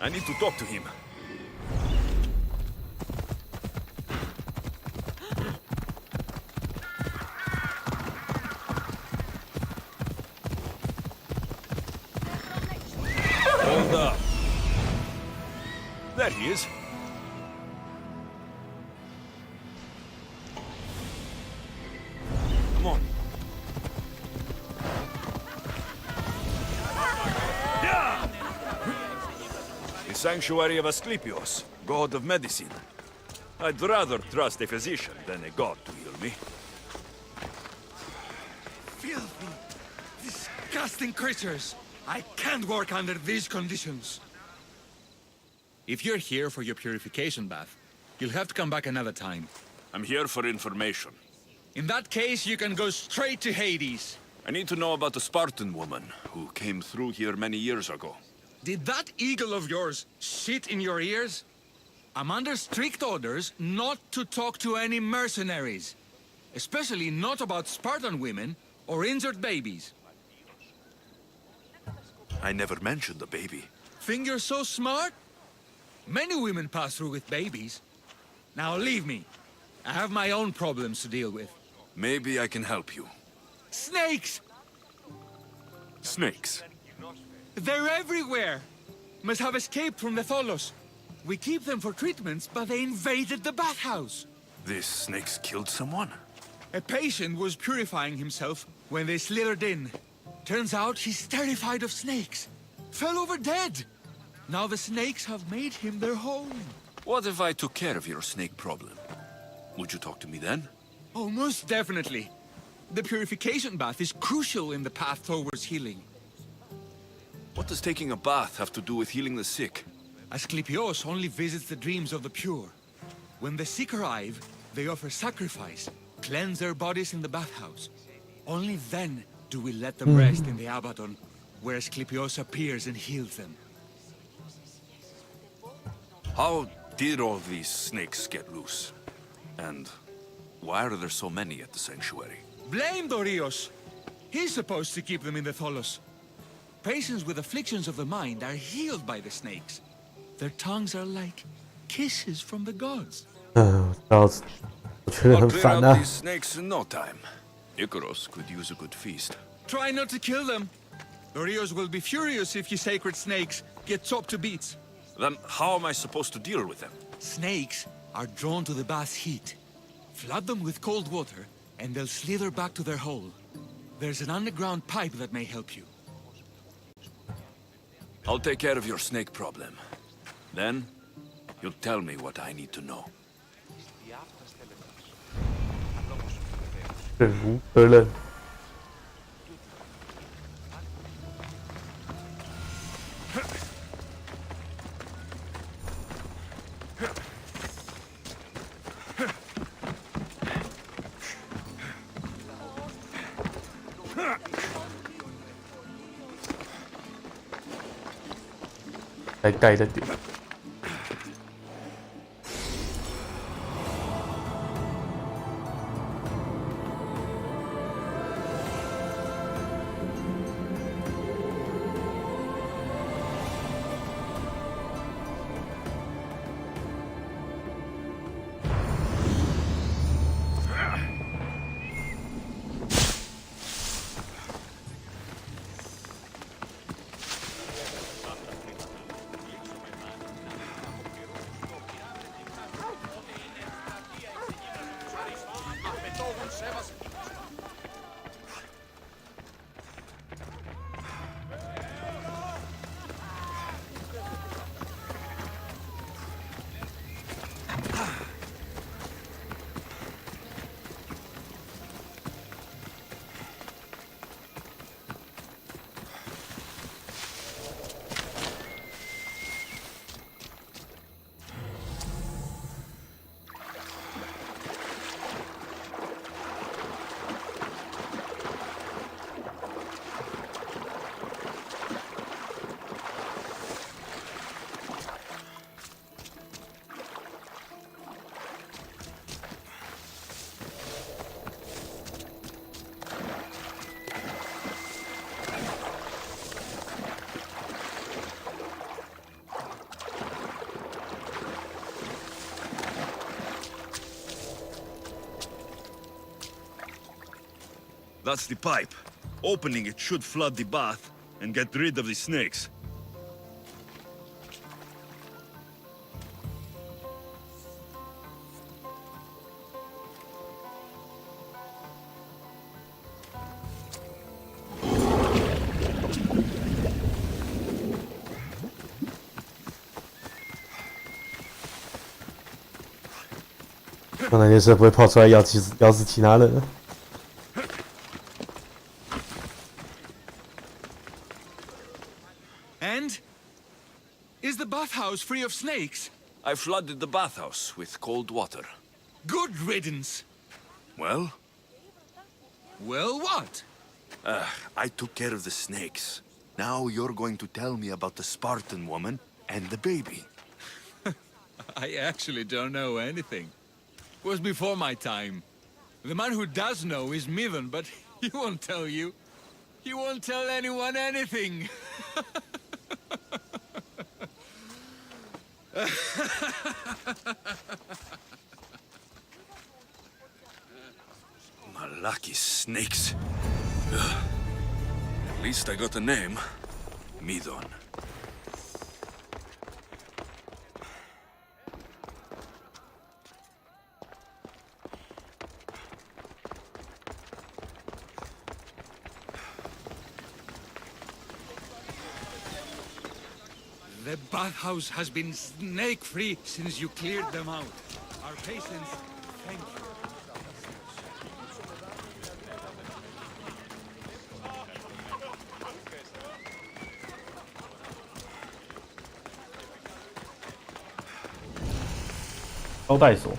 A: I need to talk to him. Hold up. There he is. Come on. The sanctuary of Asclepios, god of medicine. I'd rather trust a physician than a god to heal me.
M: Filthy, disgusting creatures! I can't work under these conditions. If you're here for your purification bath, you'll have to come back another time.
A: I'm here for information.
M: In that case, you can go straight to Hades.
A: I need to know about a Spartan woman who came through here many years ago.
M: Did that eagle of yours shit in your ears? I'm under strict orders not to talk to any mercenaries. Especially not about Spartan women or injured babies.
A: I never mentioned the baby.
M: Think you're so smart? Many women pass through with babies. Now leave me. I have my own problems to deal with.
A: Maybe I can help you.
M: Snakes!
A: Snakes?
M: They're everywhere! Must have escaped from the Tholos. We keep them for treatments, but they invaded the bathhouse.
A: These snakes killed someone?
M: A patient was purifying himself when they slithered in. Turns out he's terrified of snakes. fell over dead. Now the snakes have made him their home.
A: What if I took care of your snake problem? Would you talk to me then?
M: Oh, most definitely. The purification bath is crucial in the path towards healing.
A: What does taking a bath have to do with healing the sick?
M: Asclepios only visits the dreams of the pure. When the sick arrive, they offer sacrifice, cleanse their bodies in the bathhouse. Only then do we let them rest in the Abaddon, where Asclepios appears and heals them.
A: How did all these snakes get loose? And why are there so many at the sanctuary?
M: Blame Dorios! He's supposed to keep them in the Tholos. Patients with afflictions of the mind are healed by the snakes. Their tongues are like kisses from the gods.
C: 我觉得
A: I'll
C: 很
A: clear
C: 烦
A: out
C: 啊。
A: these snakes in no time. Icaros could use a good feast.
M: Try not to kill them. Dorios will be furious if you sacred snakes get chopped to bits.
A: Then how am I supposed to deal with them?
M: Snakes are drawn to the bath's heat. Flood them with cold water, and they'll slither back to their hole. There's an underground pipe that may help you.
A: I'll take care of your snake problem. Then, you'll tell me what I need to know.
C: 忍无可忍。该盖的点。
A: That's the pipe. Opening it should flood the bath and get rid of the snakes.
C: 看那件事不会跑出来咬死其他人。
M: And? Is the bathhouse free of snakes?
A: I flooded the bathhouse with cold water.
M: Good riddance.
A: Well?
M: Well, what?
A: I took care of the snakes. Now you're going to tell me about the Spartan woman and the baby.
M: I actually don't know anything. It was before my time. The man who does know is Midon, but he won't tell you. He won't tell anyone anything.
A: Malaki snakes. At least I got a name. Midon.
M: The bathhouse has been snake-free since you cleared them out. Our patients, thank you.
C: 招待所。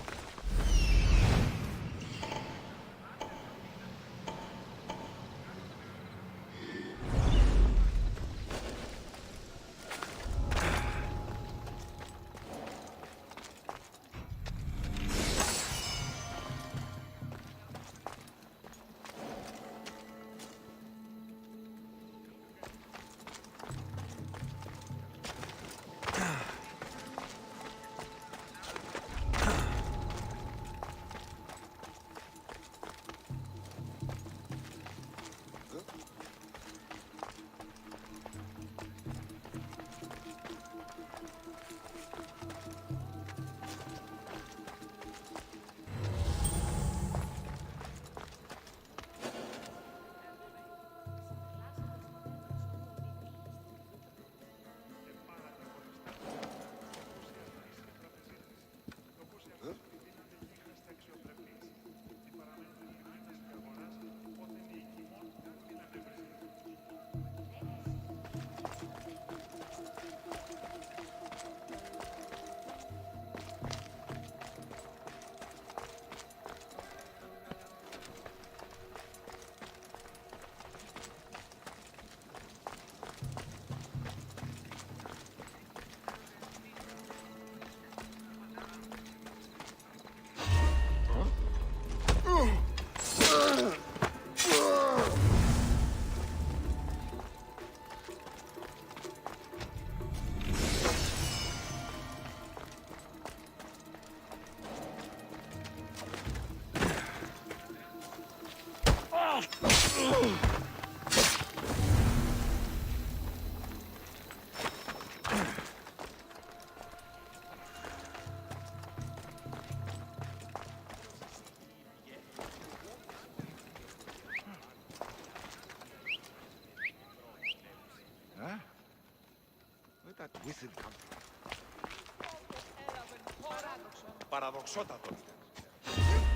E: Παραδοξότατο.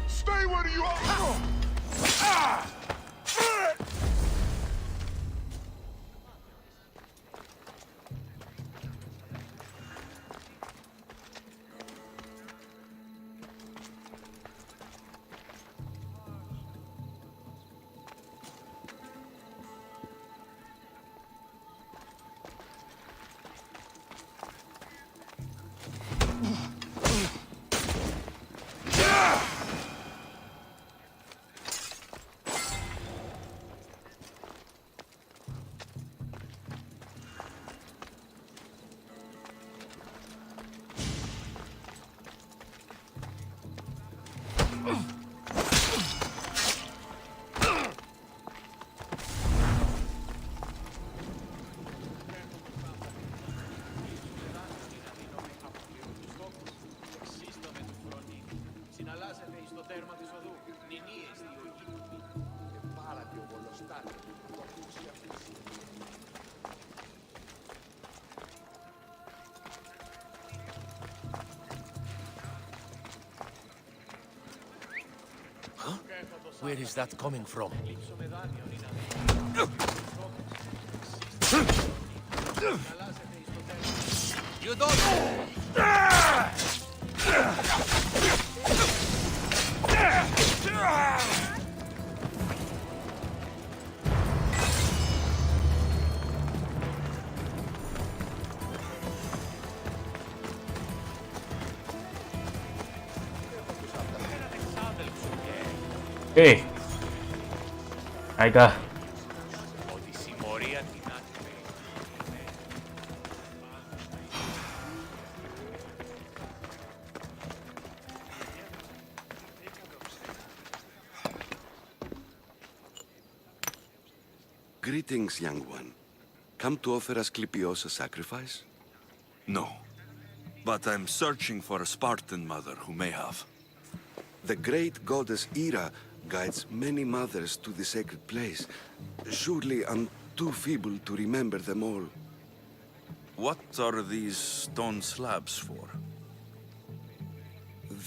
E: Stay where you are!
B: Where is that coming from?
M: You don't...
C: Hey, I got.
N: Greetings, young one. Come to offer Asclepios a sacrifice?
A: No. But I'm searching for a Spartan mother who may have.
N: The great goddess Ira guides many mothers to the sacred place. Surely I'm too feeble to remember them all.
A: What are these stone slabs for?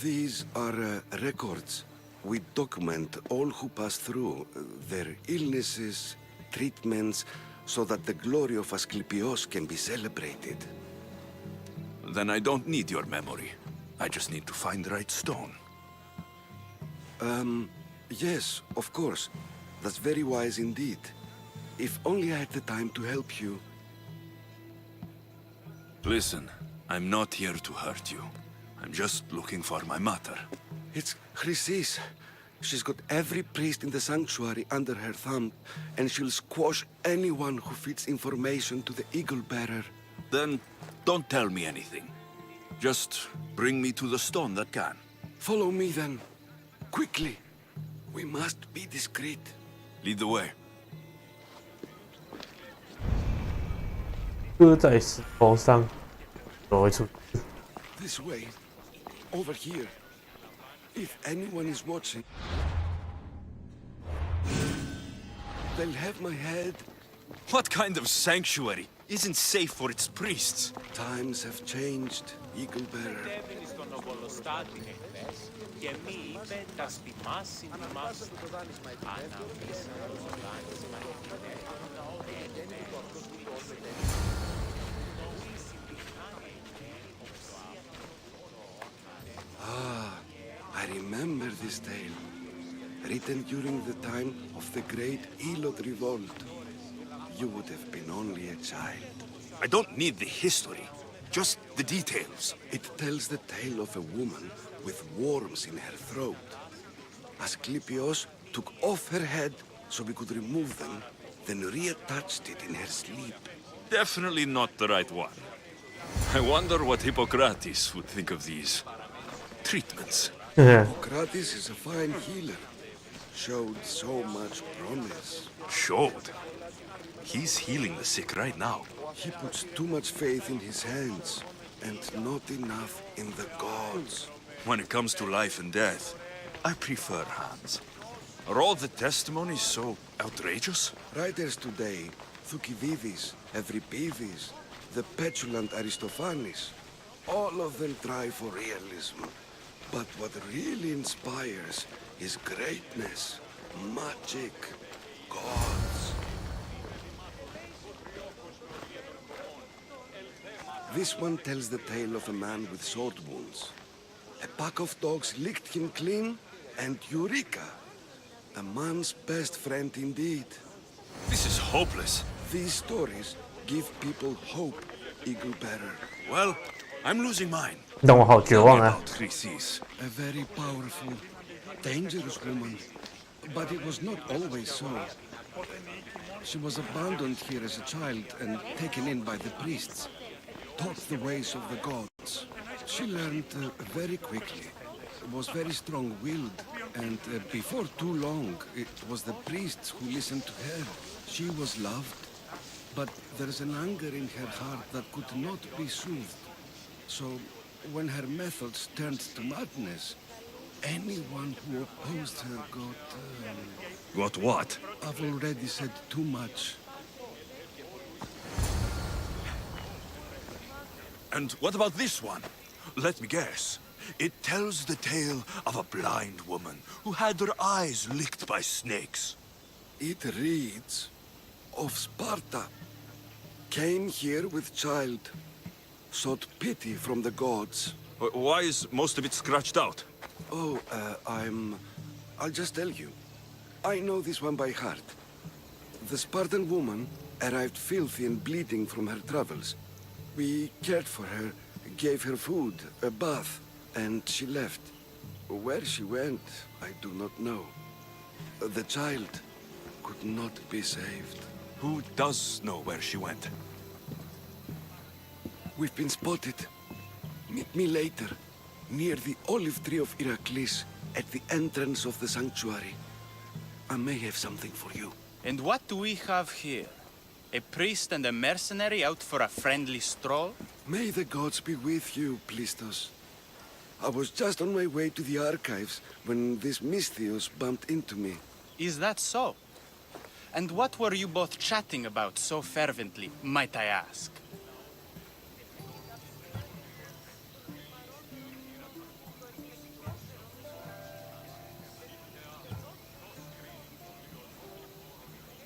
N: These are records. We document all who pass through, their illnesses, treatments, so that the glory of Asclepios can be celebrated.
A: Then I don't need your memory. I just need to find the right stone.
N: Yes, of course. That's very wise indeed. If only I had the time to help you.
A: Listen, I'm not here to hurt you. I'm just looking for my mother.
N: It's Chrysis. She's got every priest in the sanctuary under her thumb, and she'll squash anyone who feeds information to the Eagle Bearer.
A: Then don't tell me anything. Just bring me to the stone that can.
N: Follow me then. Quickly. We must be discreet.
A: Lead the way.
C: 搁在石头上，走回出。
N: This way. Over here. If anyone is watching, they'll have my head.
A: What kind of sanctuary isn't safe for its priests?
N: Times have changed, Eagle Bearer. I remember this tale, written during the time of the great Elod revolt. You would have been only a child.
A: I don't need the history, just the details.
N: It tells the tale of a woman with worms in her throat. Asclepios took off her head so we could remove them, then reattached it in her sleep.
A: Definitely not the right one. I wonder what Hippocrates would think of these treatments.
N: Hippocrates is a fine healer. Showed so much promise.
A: Showed? He's healing the sick right now.
N: He puts too much faith in his hands, and not enough in the gods.
A: When it comes to life and death, I prefer hands. Are all the testimonies so outrageous?
N: Writers today, Thucydides, Euripides, the petulant Aristophanes, all of them try for realism. But what really inspires is greatness, magic, gods. This one tells the tale of a man with sword wounds. A pack of dogs licked him clean, and Eureka! A man's best friend indeed.
A: This is hopeless.
N: These stories give people hope, Eagle Bearer.
A: Well, I'm losing mine.
C: 让我好绝望啊！
A: Chrysis.
N: A very powerful, dangerous woman. But it was not always so. She was abandoned here as a child and taken in by the priests. Taught the ways of the gods. She learned very quickly. Was very strong-willed. And before too long, it was the priests who listened to her. She was loved. But there's an anger in her heart that could not be soothed. So, when her methods turned to madness, anyone who opposed her got...
A: Got what?
N: I've already said too much.
A: And what about this one? Let me guess. It tells the tale of a blind woman who had her eyes licked by snakes.
N: It reads of Sparta. Came here with child. Sought pity from the gods.
A: Why is most of it scratched out?
N: Oh, I'll just tell you. I know this one by heart. The Spartan woman arrived filthy and bleeding from her travels. We cared for her, gave her food, a bath, and she left. Where she went, I do not know. The child could not be saved.
A: Who does know where she went?
N: We've been spotted. Meet me later, near the olive tree of Iraklis, at the entrance of the sanctuary. I may have something for you.
O: And what do we have here? A priest and a mercenary out for a friendly stroll?
N: May the gods be with you, Plistos. I was just on my way to the archives when this Misthios bumped into me.
O: Is that so? And what were you both chatting about so fervently, might I ask?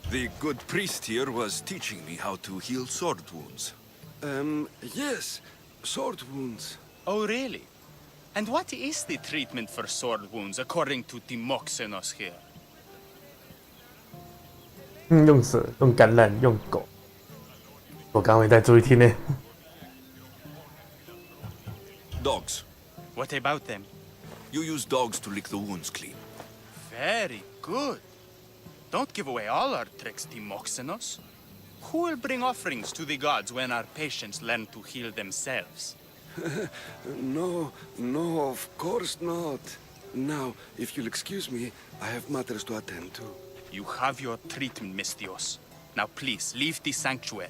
A: The good priest here was teaching me how to heal sword wounds.
N: Yes. Sword wounds.
O: Oh, really? And what is the treatment for sword wounds, according to Timoxenos here?
C: 用蛇，用橄榄，用狗。我刚刚没在注意听呢。
A: Dogs.
O: What about them?
A: You use dogs to lick the wounds clean.
O: Very good. Don't give away all our tricks, Timoxenos. Who will bring offerings to the gods when our patients learn to heal themselves?
N: No, of course not. Now, if you'll excuse me, I have matters to attend to.
O: You have your treatment, Mistios. Now please, leave the sanctuary.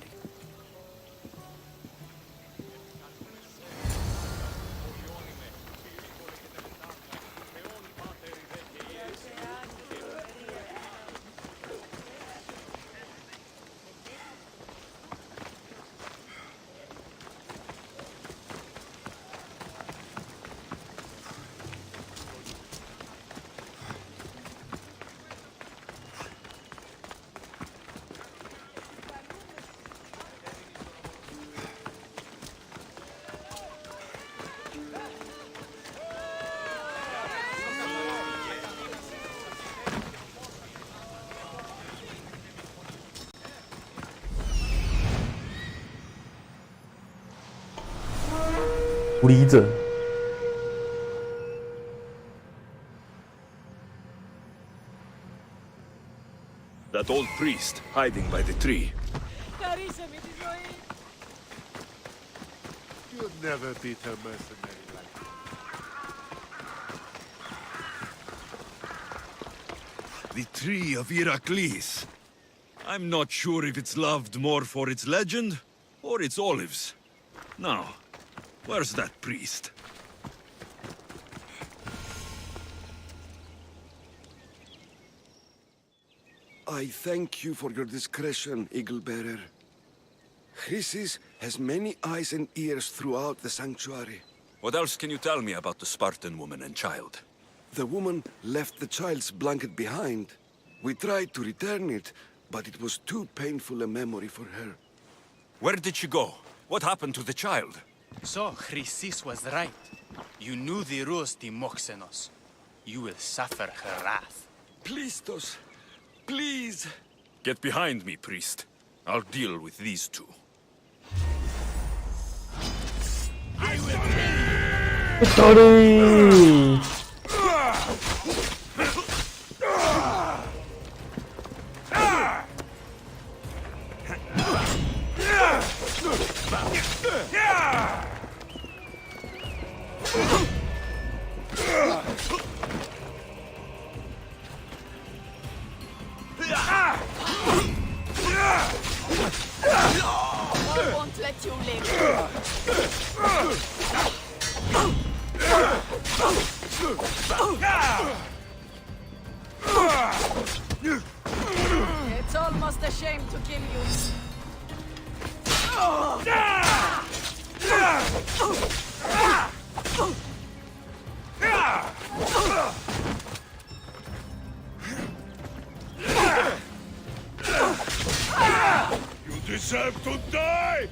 C: 狐狸者。
A: That old priest hiding by the tree.
G: You'd never beat a mercenary like that.
A: The tree of Heracles. I'm not sure if it's loved more for its legend or its olives. Now, where's that priest?
N: I thank you for your discretion, Eagle Bearer. Chrysis has many eyes and ears throughout the sanctuary.
A: What else can you tell me about the Spartan woman and child?
N: The woman left the child's blanket behind. We tried to return it, but it was too painful a memory for her.
A: Where did she go? What happened to the child?
O: So, Chrysis was right. You knew the rules, Timoxenos. You will suffer her wrath.
N: Plistos, please.
A: Get behind me, priest. I'll deal with these two.
C: Victory!
D: I won't let you live. It's almost a shame to kill you.
E: You deserve to die!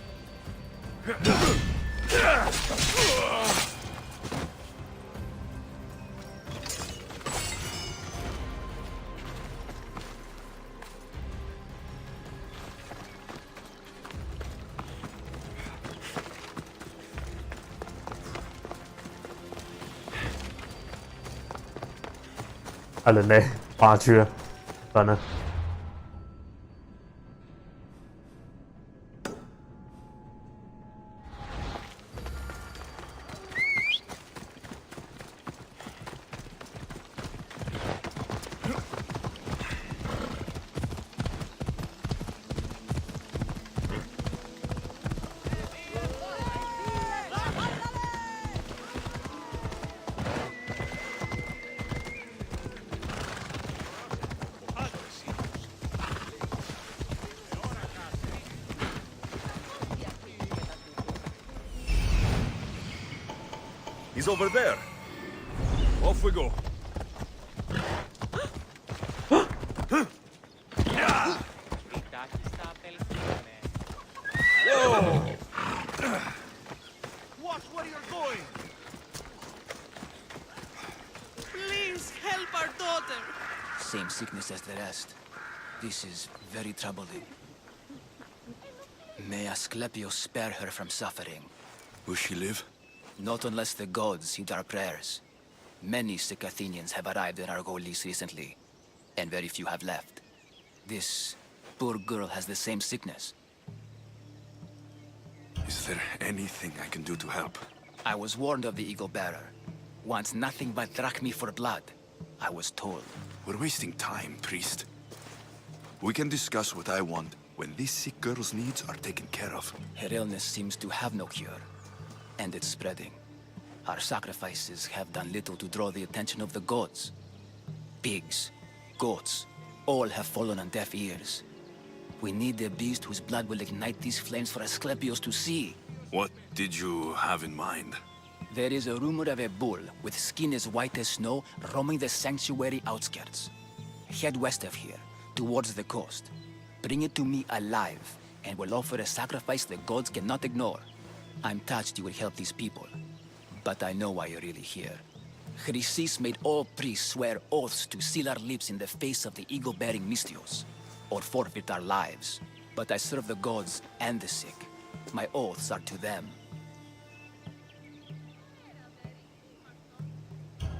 C: 啊，人类爬去了，算了。
A: He's over there. Off we go.
L: sickness as the rest. This is very troubling. May Asclepius spare her from suffering.
A: Will she live?
L: Not unless the gods heed our prayers. Many sick Athenians have arrived in Argolis recently, and very few have left. This poor girl has the same sickness.
A: Is there anything I can do to help?
L: I was warned of the Eagle Bearer. Wants nothing but drachmi for blood. I was told.
A: We're wasting time, priest. We can discuss what I want when these sick girl's needs are taken care of.
L: Her illness seems to have no cure, and it's spreading. Our sacrifices have done little to draw the attention of the gods. Pigs, goats, all have fallen on deaf ears. We need a beast whose blood will ignite these flames for Asclepius to see.
A: What did you have in mind?
L: There is a rumor of a bull with skin as white as snow roaming the sanctuary outskirts. Head west of here, towards the coast. Bring it to me alive, and we'll offer a sacrifice the gods cannot ignore. I'm touched you will help these people, but I know why you're really here. Chrysis made all priests swear oaths to seal our lips in the face of the eagle-bearing Mystios, or forfeit our lives. But I serve the gods and the sick. My oaths are to them.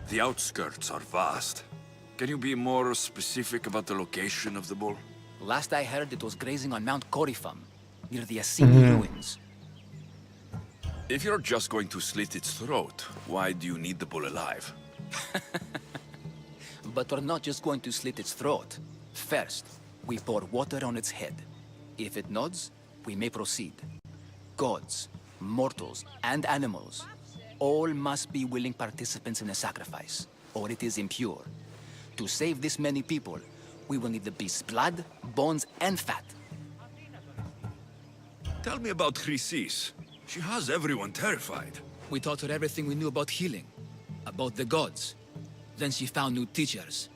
A: The outskirts are vast. Can you be more specific about the location of the bull?
L: Last I heard, it was grazing on Mount Corifum, near the Assini ruins.
A: If you're just going to slit its throat, why do you need the bull alive?
L: But we're not just going to slit its throat. First, we pour water on its head. If it nods, we may proceed. Gods, mortals, and animals, all must be willing participants in the sacrifice, or it is impure. To save this many people, we will need the beast's blood, bones, and fat.
A: Tell me about Chrysis. She has everyone terrified.
L: We taught her everything we knew about healing, about the gods. Then she found new teachers,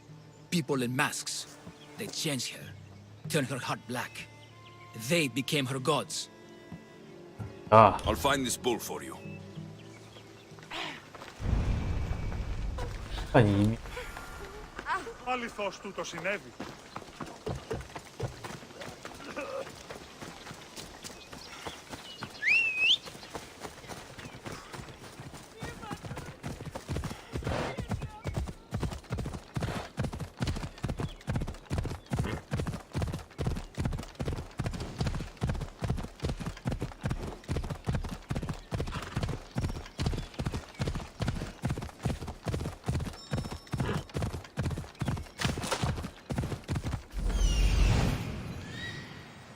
L: people in masks. They changed her, turned her heart black. They became her gods.
A: I'll find this bull for you.
G: Αληθώς τούτο συνέβη.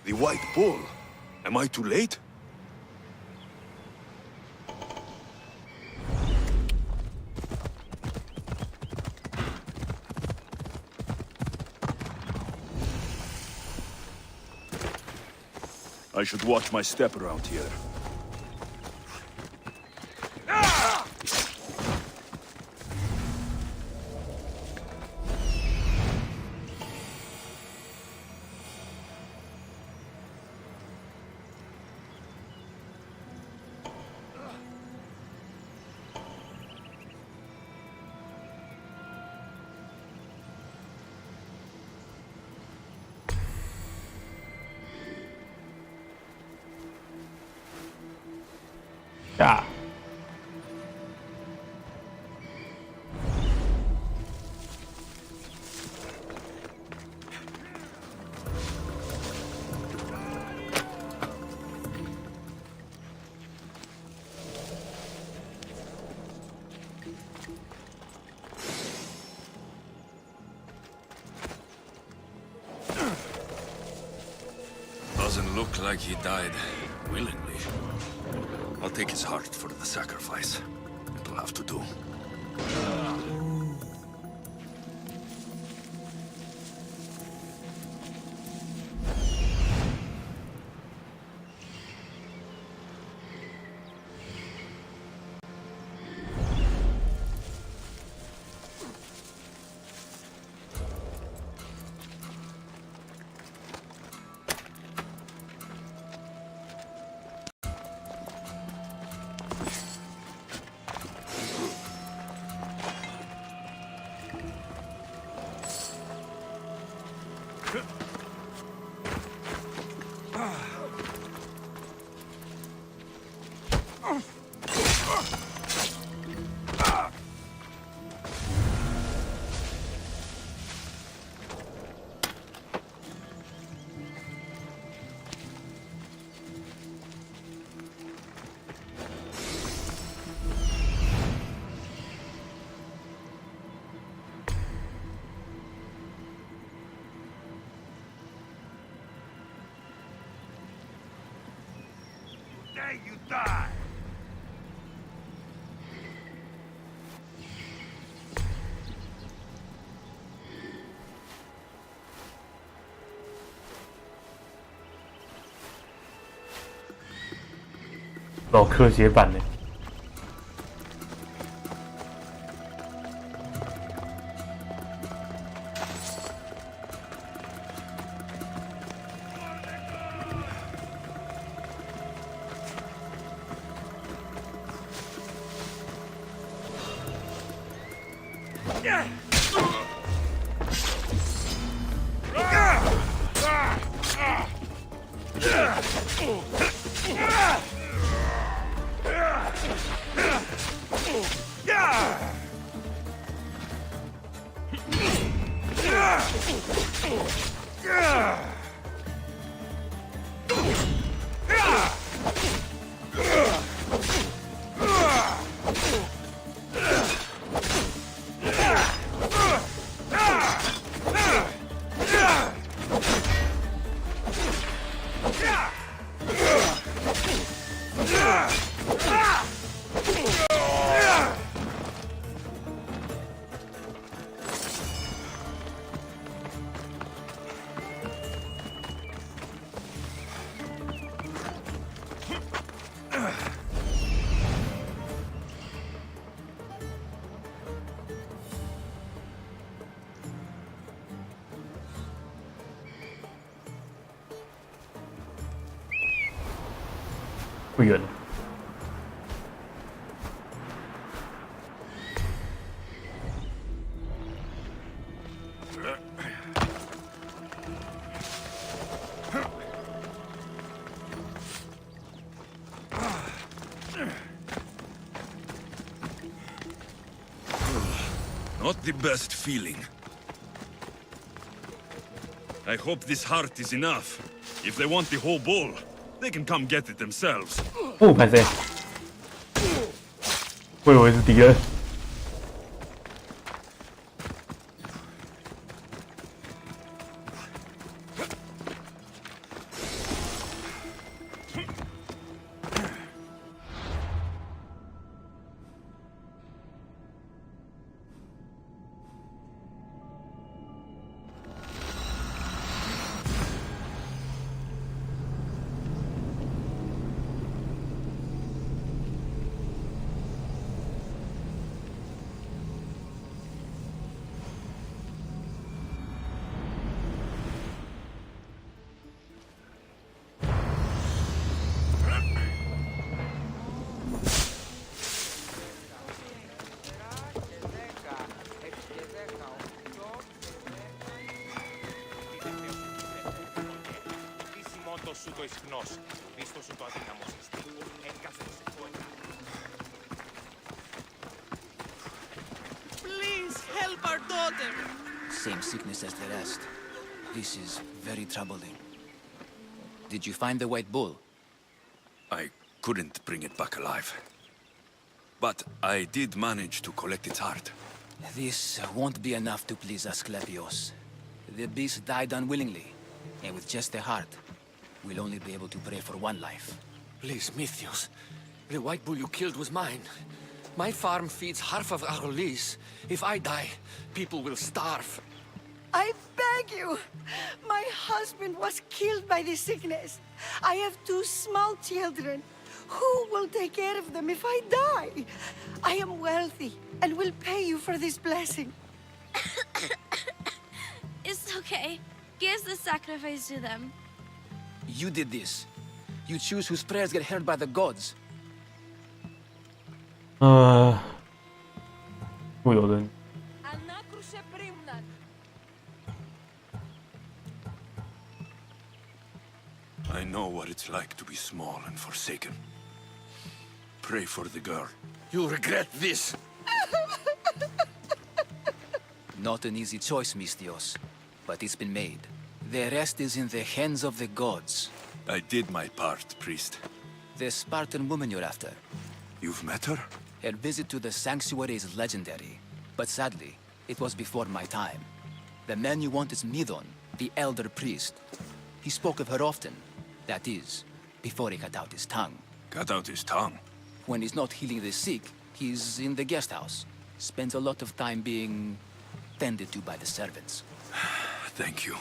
A: The white bull. Am I too late? I should watch my step around here.
C: Yeah.
A: Doesn't look like he died willingly. I'll take his heart for the sacrifice. It'll have to do.
E: Today you die!
C: 老科学版的。不远了。
A: Not the best feeling. I hope this heart is enough. If they want the whole bowl, they can come get it themselves.
C: 哦，拍谁？我以为是敌人。
D: Please help our daughter.
L: Same sickness as the rest. This is very troubling. Did you find the white bull?
A: I couldn't bring it back alive. But I did manage to collect its heart.
L: This won't be enough to please Asclepios. The beast died unwillingly, and with just the heart, we'll only be able to pray for one life.
B: Please, Mythios. The white bull you killed was mine. My farm feeds half of our lease. If I die, people will starve.
H: I beg you! My husband was killed by this sickness. I have 2 small children. Who will take care of them if I die? I am wealthy and will pay you for this blessing.
P: It's okay. Give the sacrifice to them.
L: You did this. You choose whose prayers get heard by the gods.
C: 会有人。
A: I know what it's like to be small and forsaken. pray for the girl.
J: You regret this?
L: Not an easy choice, Mistios, but it's been made. The rest is in the hands of the gods.
A: I did my part, priest.
L: The Spartan woman you're after.
A: You've met her?
L: Her visit to the sanctuary is legendary, but sadly, it was before my time. The man you want is Midon, the elder priest. He spoke of her often. That is, before he cut out his tongue.
A: Cut out his tongue?
L: When he's not healing the sick, he's in the guest house. Spends a lot of time being tended to by the servants.
A: Thank you.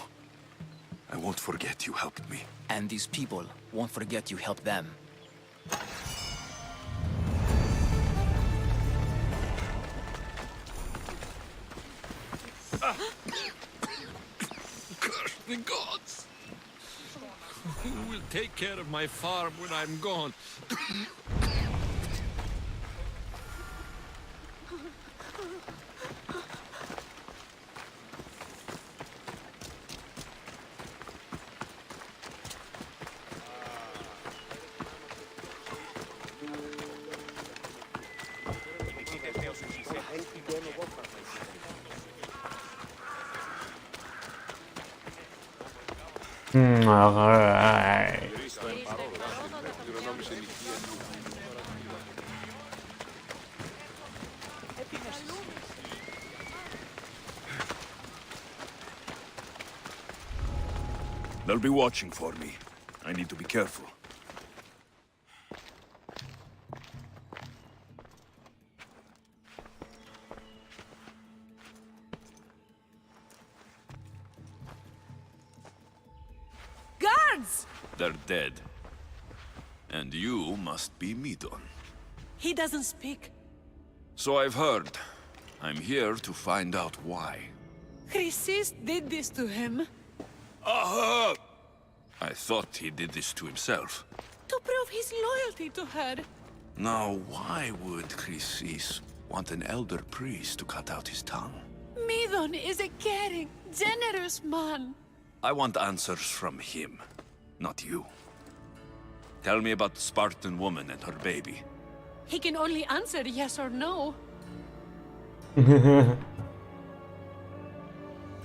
A: I won't forget you helped me.
L: And these people won't forget you helped them.
M: Curse the gods! Who will take care of my farm when I'm gone?
C: Alright.
A: They'll be watching for me. I need to be careful.
Q: Guards!
A: They're dead. And you must be Midon.
Q: He doesn't speak.
A: So I've heard. I'm here to find out why.
Q: Chrysis did this to him.
A: Aha! I thought he did this to himself.
Q: To prove his loyalty to her.
A: Now, why would Chrysis want an elder priest to cut out his tongue?
Q: Midon is a caring, generous man.
A: I want answers from him, not you. Tell me about the Spartan woman and her baby.
Q: He can only answer yes or no.
A: The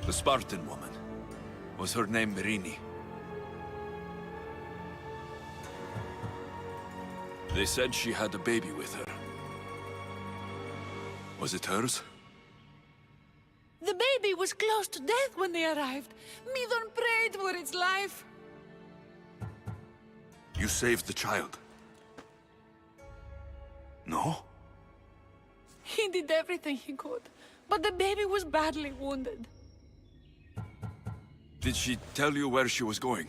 A: Spartan woman. Was her name Merini? They said she had a baby with her. Was it hers?
Q: The baby was close to death when they arrived. Midon prayed for its life.
A: You saved the child? No?
Q: He did everything he could, but the baby was badly wounded.
A: Did she tell you where she was going?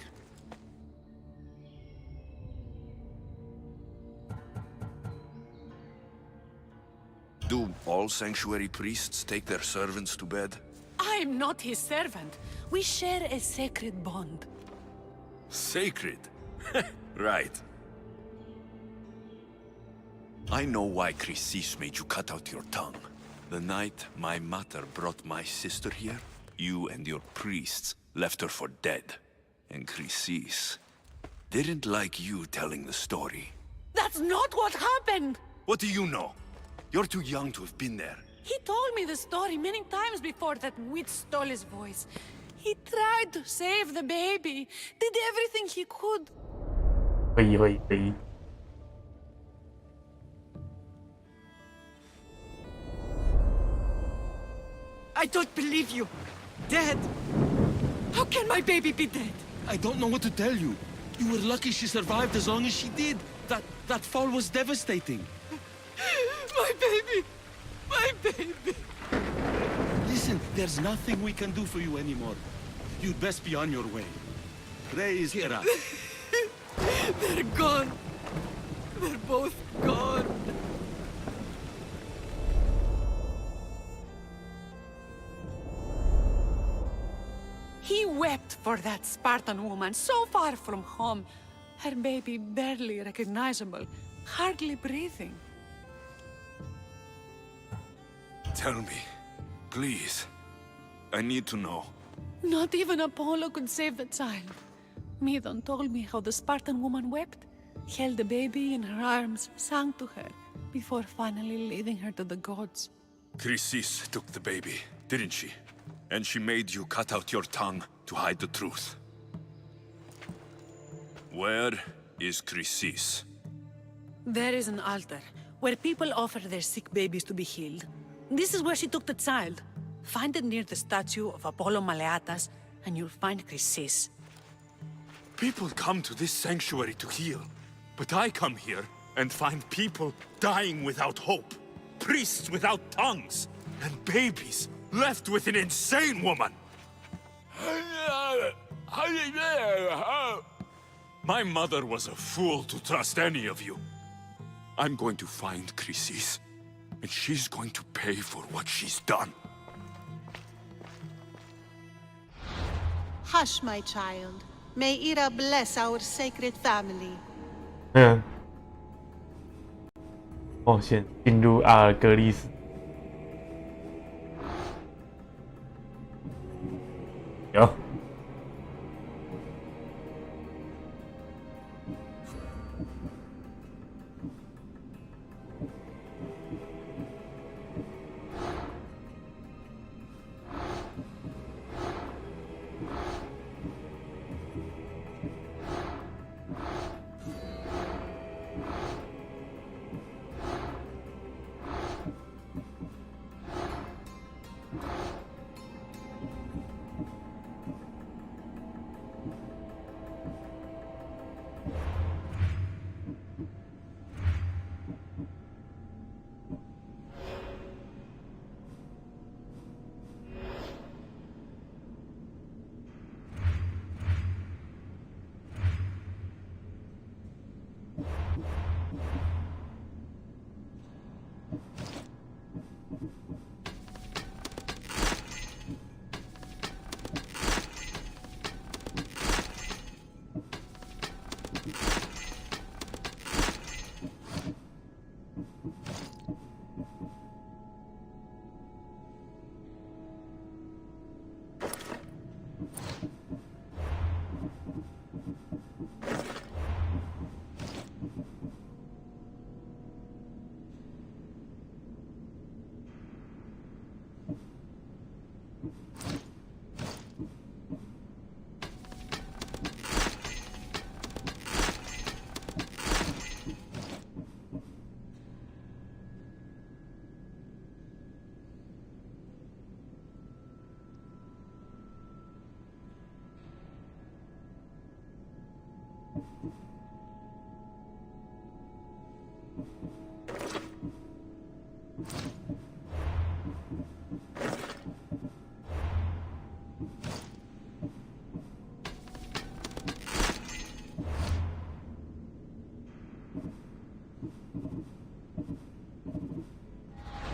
A: Do all sanctuary priests take their servants to bed?
Q: I am not his servant. We share a sacred bond.
A: Sacred? Right. I know why Chrysis made you cut out your tongue. The night my mother brought my sister here, you and your priests left her for dead. And Chrysis didn't like you telling the story.
Q: That's not what happened!
A: What do you know? You're too young to have been there.
Q: He told me the story many times before that witch stole his voice. He tried to save the baby, did everything he could.
C: Wait.
I: I don't believe you. Dead? How can my baby be dead?
N: I don't know what to tell you. You were lucky she survived as long as she did. That fall was devastating.
I: My baby! My baby!
N: Listen, there's nothing we can do for you anymore. You'd best be on your way. Praise Hera.
I: They're gone. They're both gone.
Q: He wept for that Spartan woman so far from home. Her baby barely recognizable, hardly breathing.
A: Tell me, please. I need to know.
Q: Not even Apollo could save the child. Midon told me how the Spartan woman wept. held the baby in her arms, sang to her, before finally leading her to the gods.
A: Chrysis took the baby, didn't she? And she made you cut out your tongue to hide the truth. Where is Chrysis?
Q: There is an altar, where people offer their sick babies to be healed. This is where she took the child. Find it near the statue of Apollo Maleatas, and you'll find Chrysis.
A: People come to this sanctuary to heal, but I come here and find people dying without hope, priests without tongues, and babies left with an insane woman. My mother was a fool to trust any of you. I'm going to find Chrysis, and she's going to pay for what she's done.
H: Hush, my child. May Ira bless our sacred family.
C: 冒险进入阿尔戈利斯。有。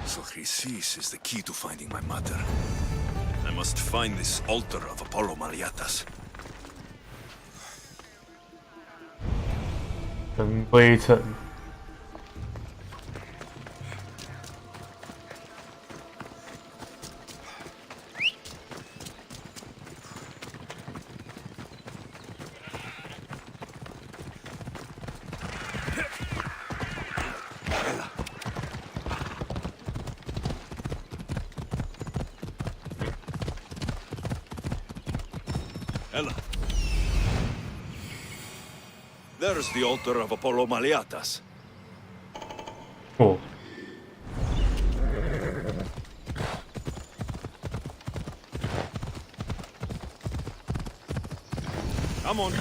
A: So Chrysis is the key to finding my mother. I must find this altar of Apollo Maleatas.
C: 灯灰城。
A: Ella. There's the altar of Apollo Maleatas.
C: Oh.
A: Come on.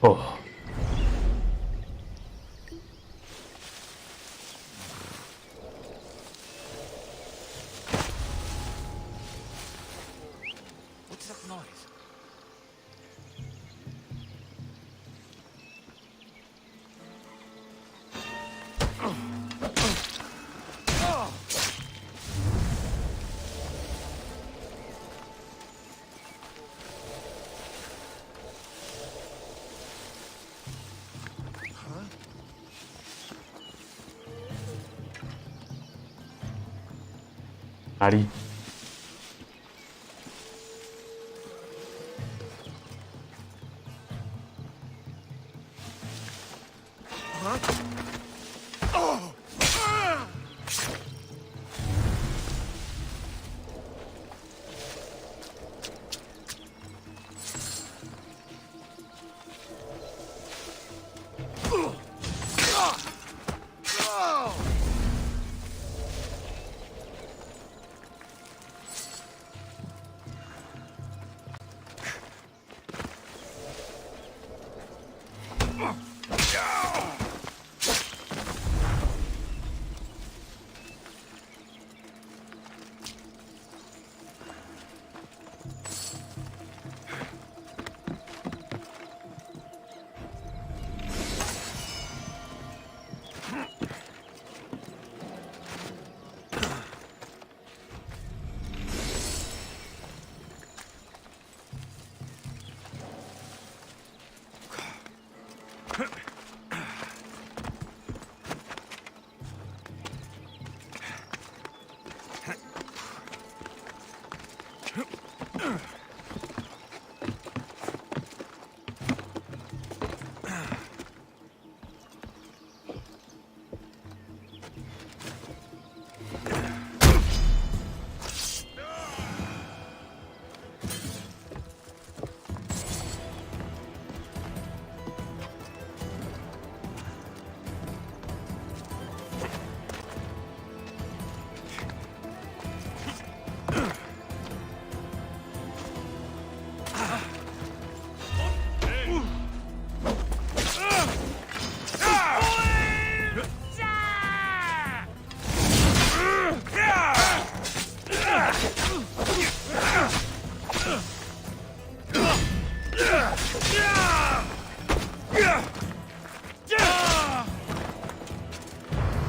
C: Oh.
L: What's that noise?
C: 哪里？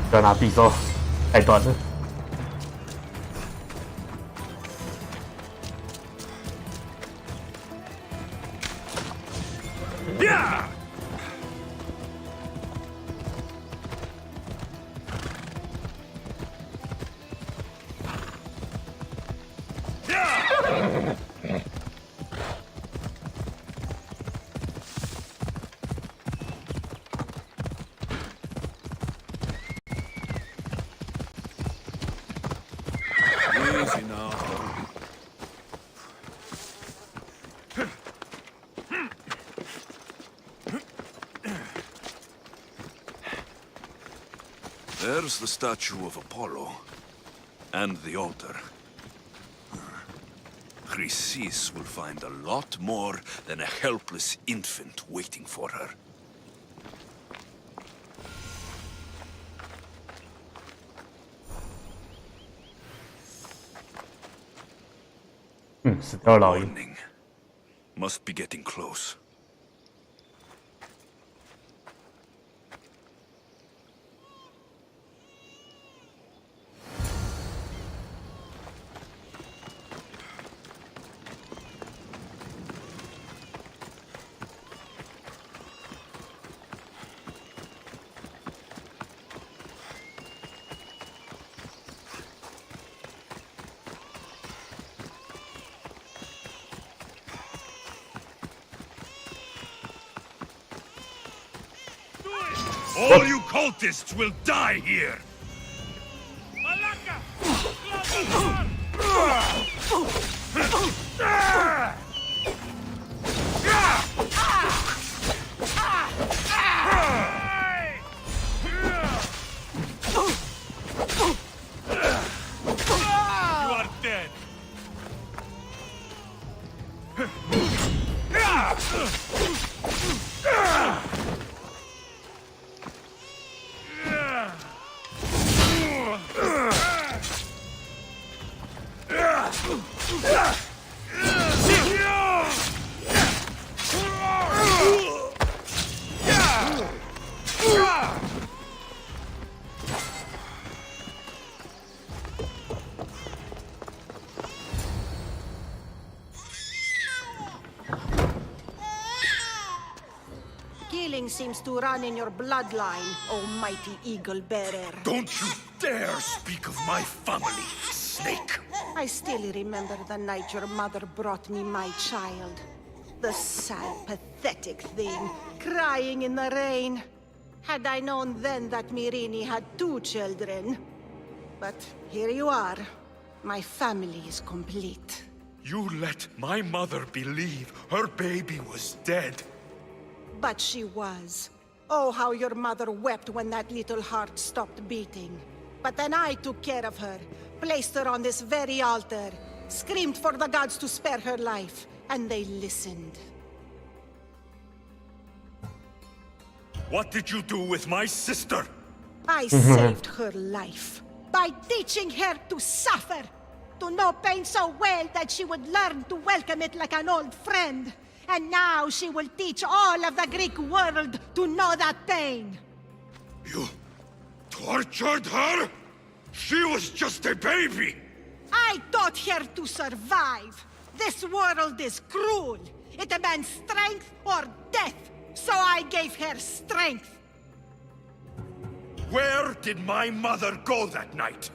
C: 不要拿匕首，太短了。
A: There's the statue of Apollo. And the altar. Chrysis will find a lot more than a helpless infant waiting for her.
C: Warning.
A: Must be getting close.
E: All you cultists will die here! You are dead!
H: Killing seems to run in your bloodline, almighty eagle bearer.
A: Don't you dare speak of my family, snake.
H: I still remember the night your mother brought me my child. The sad, pathetic thing, crying in the rain. Had I known then that Mirini had 2 children. But here you are. My family is complete.
A: You let my mother believe her baby was dead.
H: But she was. Oh, how your mother wept when that little heart stopped beating. But then I took care of her, placed her on this very altar, screamed for the gods to spare her life, and they listened.
A: What did you do with my sister?
H: I saved her life by teaching her to suffer, to know pain so well that she would learn to welcome it like an old friend. And now she will teach all of the Greek world to know that pain.
A: You tortured her? She was just a baby!
H: I taught her to survive. This world is cruel. It demands strength or death. So I gave her strength.
A: Where did my mother go that night?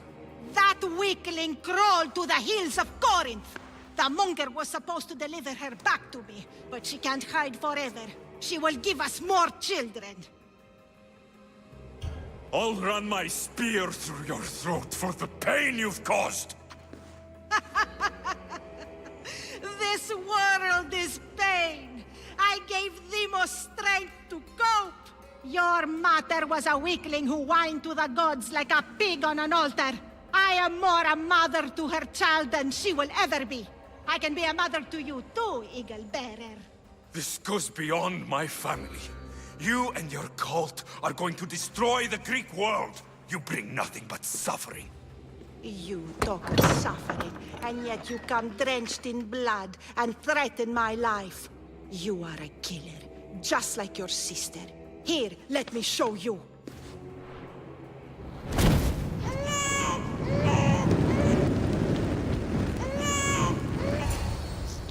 H: That weakling crawled to the hills of Corinth. The monger was supposed to deliver her back to me, but she can't hide forever. She will give us more children.
A: I'll run my spear through your throat for the pain you've caused!
H: This world is pain. I gave Demos strength to cope. Your mater was a weakling who whined to the gods like a pig on an altar. I am more a mother to her child than she will ever be. I can be a mother to you too, Eagle Bearer.
A: This goes beyond my family. You and your cult are going to destroy the Greek world. You bring nothing but suffering.
H: You talk of suffering, and yet you come drenched in blood and threaten my life. You are a killer, just like your sister. Here, let me show you.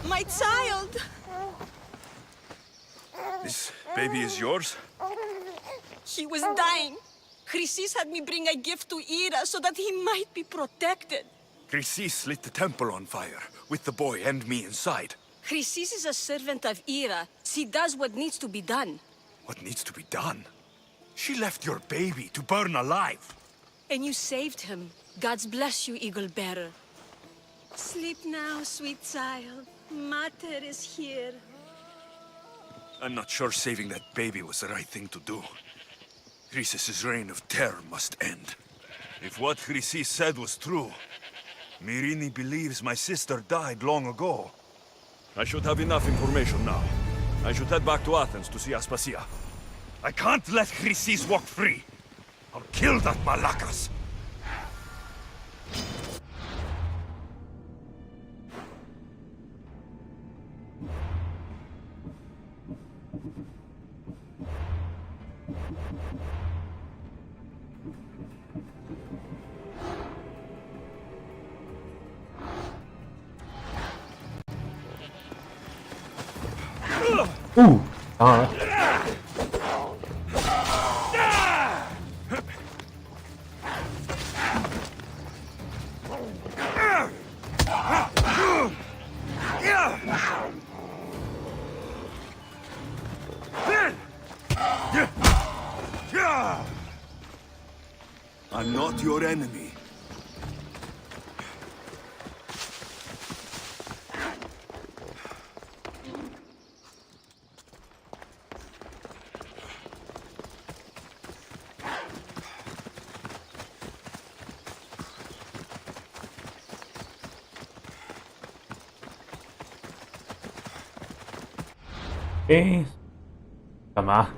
D: My child!
A: This baby is yours?
D: He was dying. Chrysis had me bring a gift to Ira so that he might be protected.
A: Chrysis lit the temple on fire, with the boy and me inside.
D: Chrysis is a servant of Ira. She does what needs to be done.
A: What needs to be done? She left your baby to burn alive.
D: And you saved him. God's bless you, Eagle Bearer. Sleep now, sweet child. Mater is here.
A: I'm not sure saving that baby was the right thing to do. Chrysis' reign of terror must end. If what Chrysis said was true, Mirini believes my sister died long ago. I should have enough information now. I should head back to Athens to see Aspasia. I can't let Chrysis walk free. I'll kill that Malakas. I'm not your enemy.
C: 干嘛？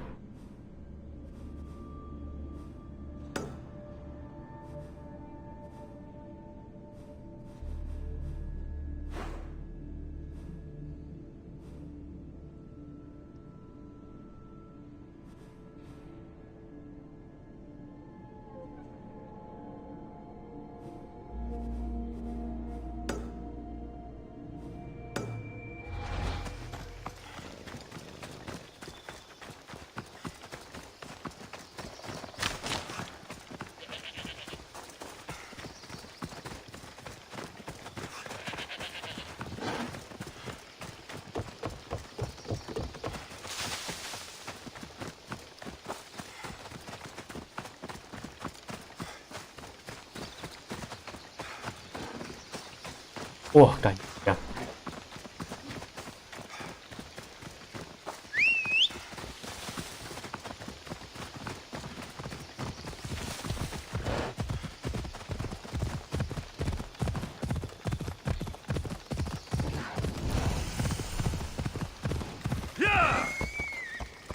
C: 哇，干这样。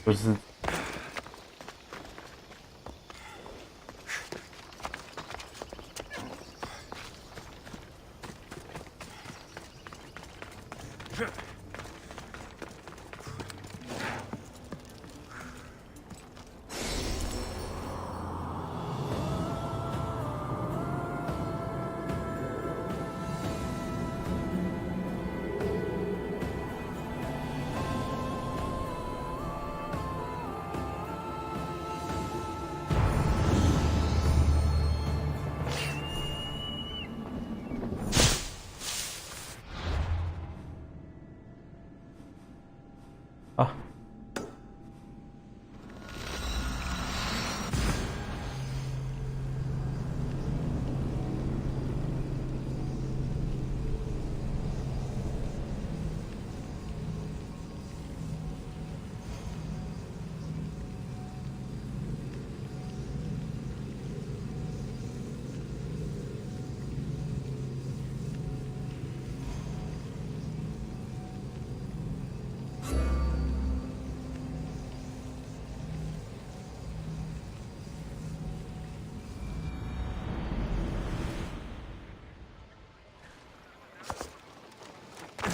C: 就是。啊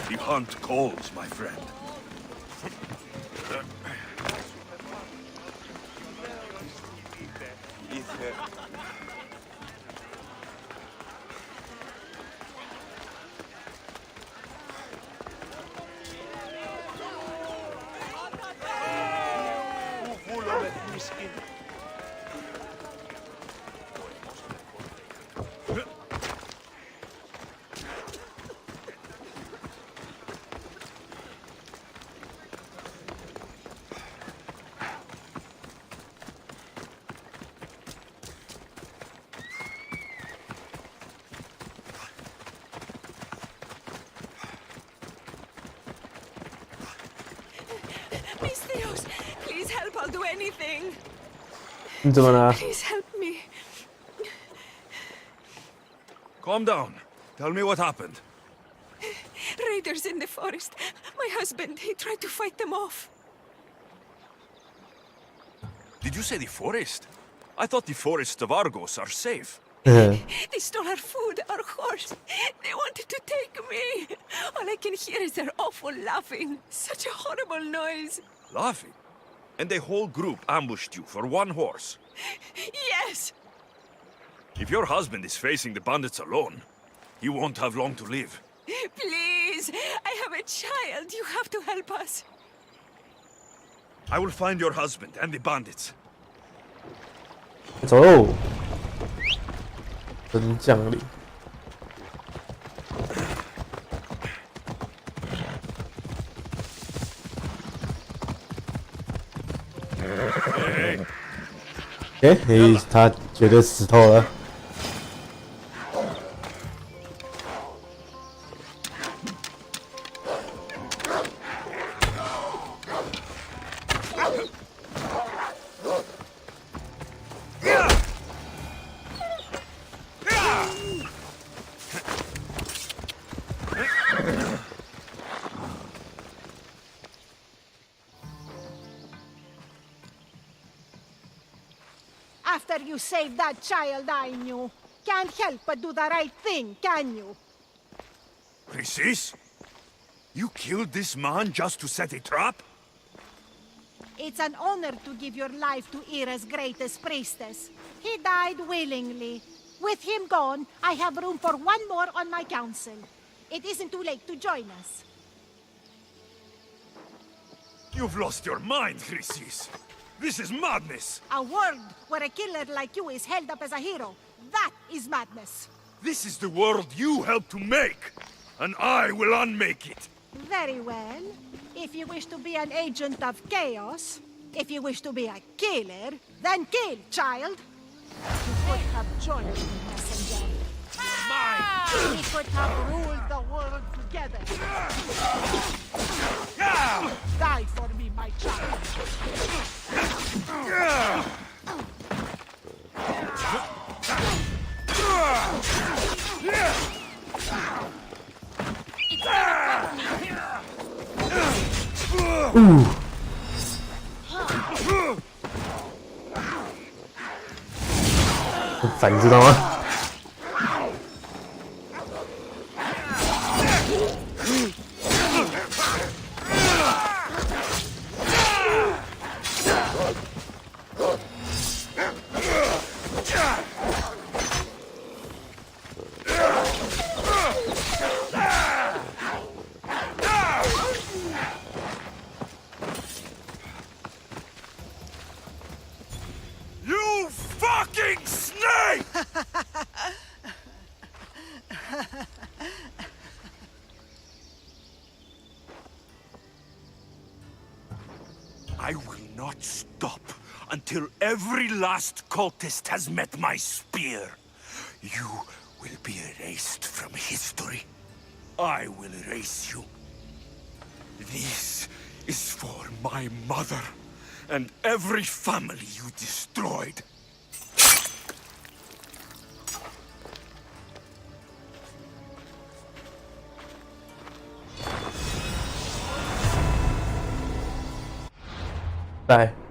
C: ！The
A: hunt calls, my friend.
D: Please help, I'll do anything.
C: 你怎么了？
D: Please help me.
A: Calm down. Tell me what happened.
D: Raiders in the forest. My husband, he tried to fight them off.
A: Did you say the forest? I thought the forests of Argos are safe.
D: They stole our food, our horse. They wanted to take me. All I can hear is their awful laughing. Such a horrible noise.
A: Laughing? And the whole group ambushed you for one horse.
D: Yes.
A: If your husband is facing the bandits alone, he won't have long to live.
D: Please, I have a child. You have to help us.
A: I will find your husband and the bandits.
C: 走，真降临。嘿，他绝对死透了。
H: After you saved that child I knew, can't help but do the right thing, can you?
A: Chrysis? You killed this man just to set a trap?
H: It's an honor to give your life to Ira's greatest priestess. He died willingly. With him gone, I have room for one more on my council. It isn't too late to join us.
A: You've lost your mind, Chrysis. This is madness!
H: A world where a killer like you is held up as a hero. That is madness.
A: This is the world you helped to make, and I will unmake it.
H: Very well. If you wish to be an agent of chaos, if you wish to be a killer, then kill, child. You could have joined me, messenger. We could have ruled the world together. Die for me, my child.
C: Ooh. 反知道吗？
A: You fucking snake! I will not stop until every last cultist has met my spear. You will be erased from history. I will erase you. This is for my mother and every family you destroyed.
C: Bye.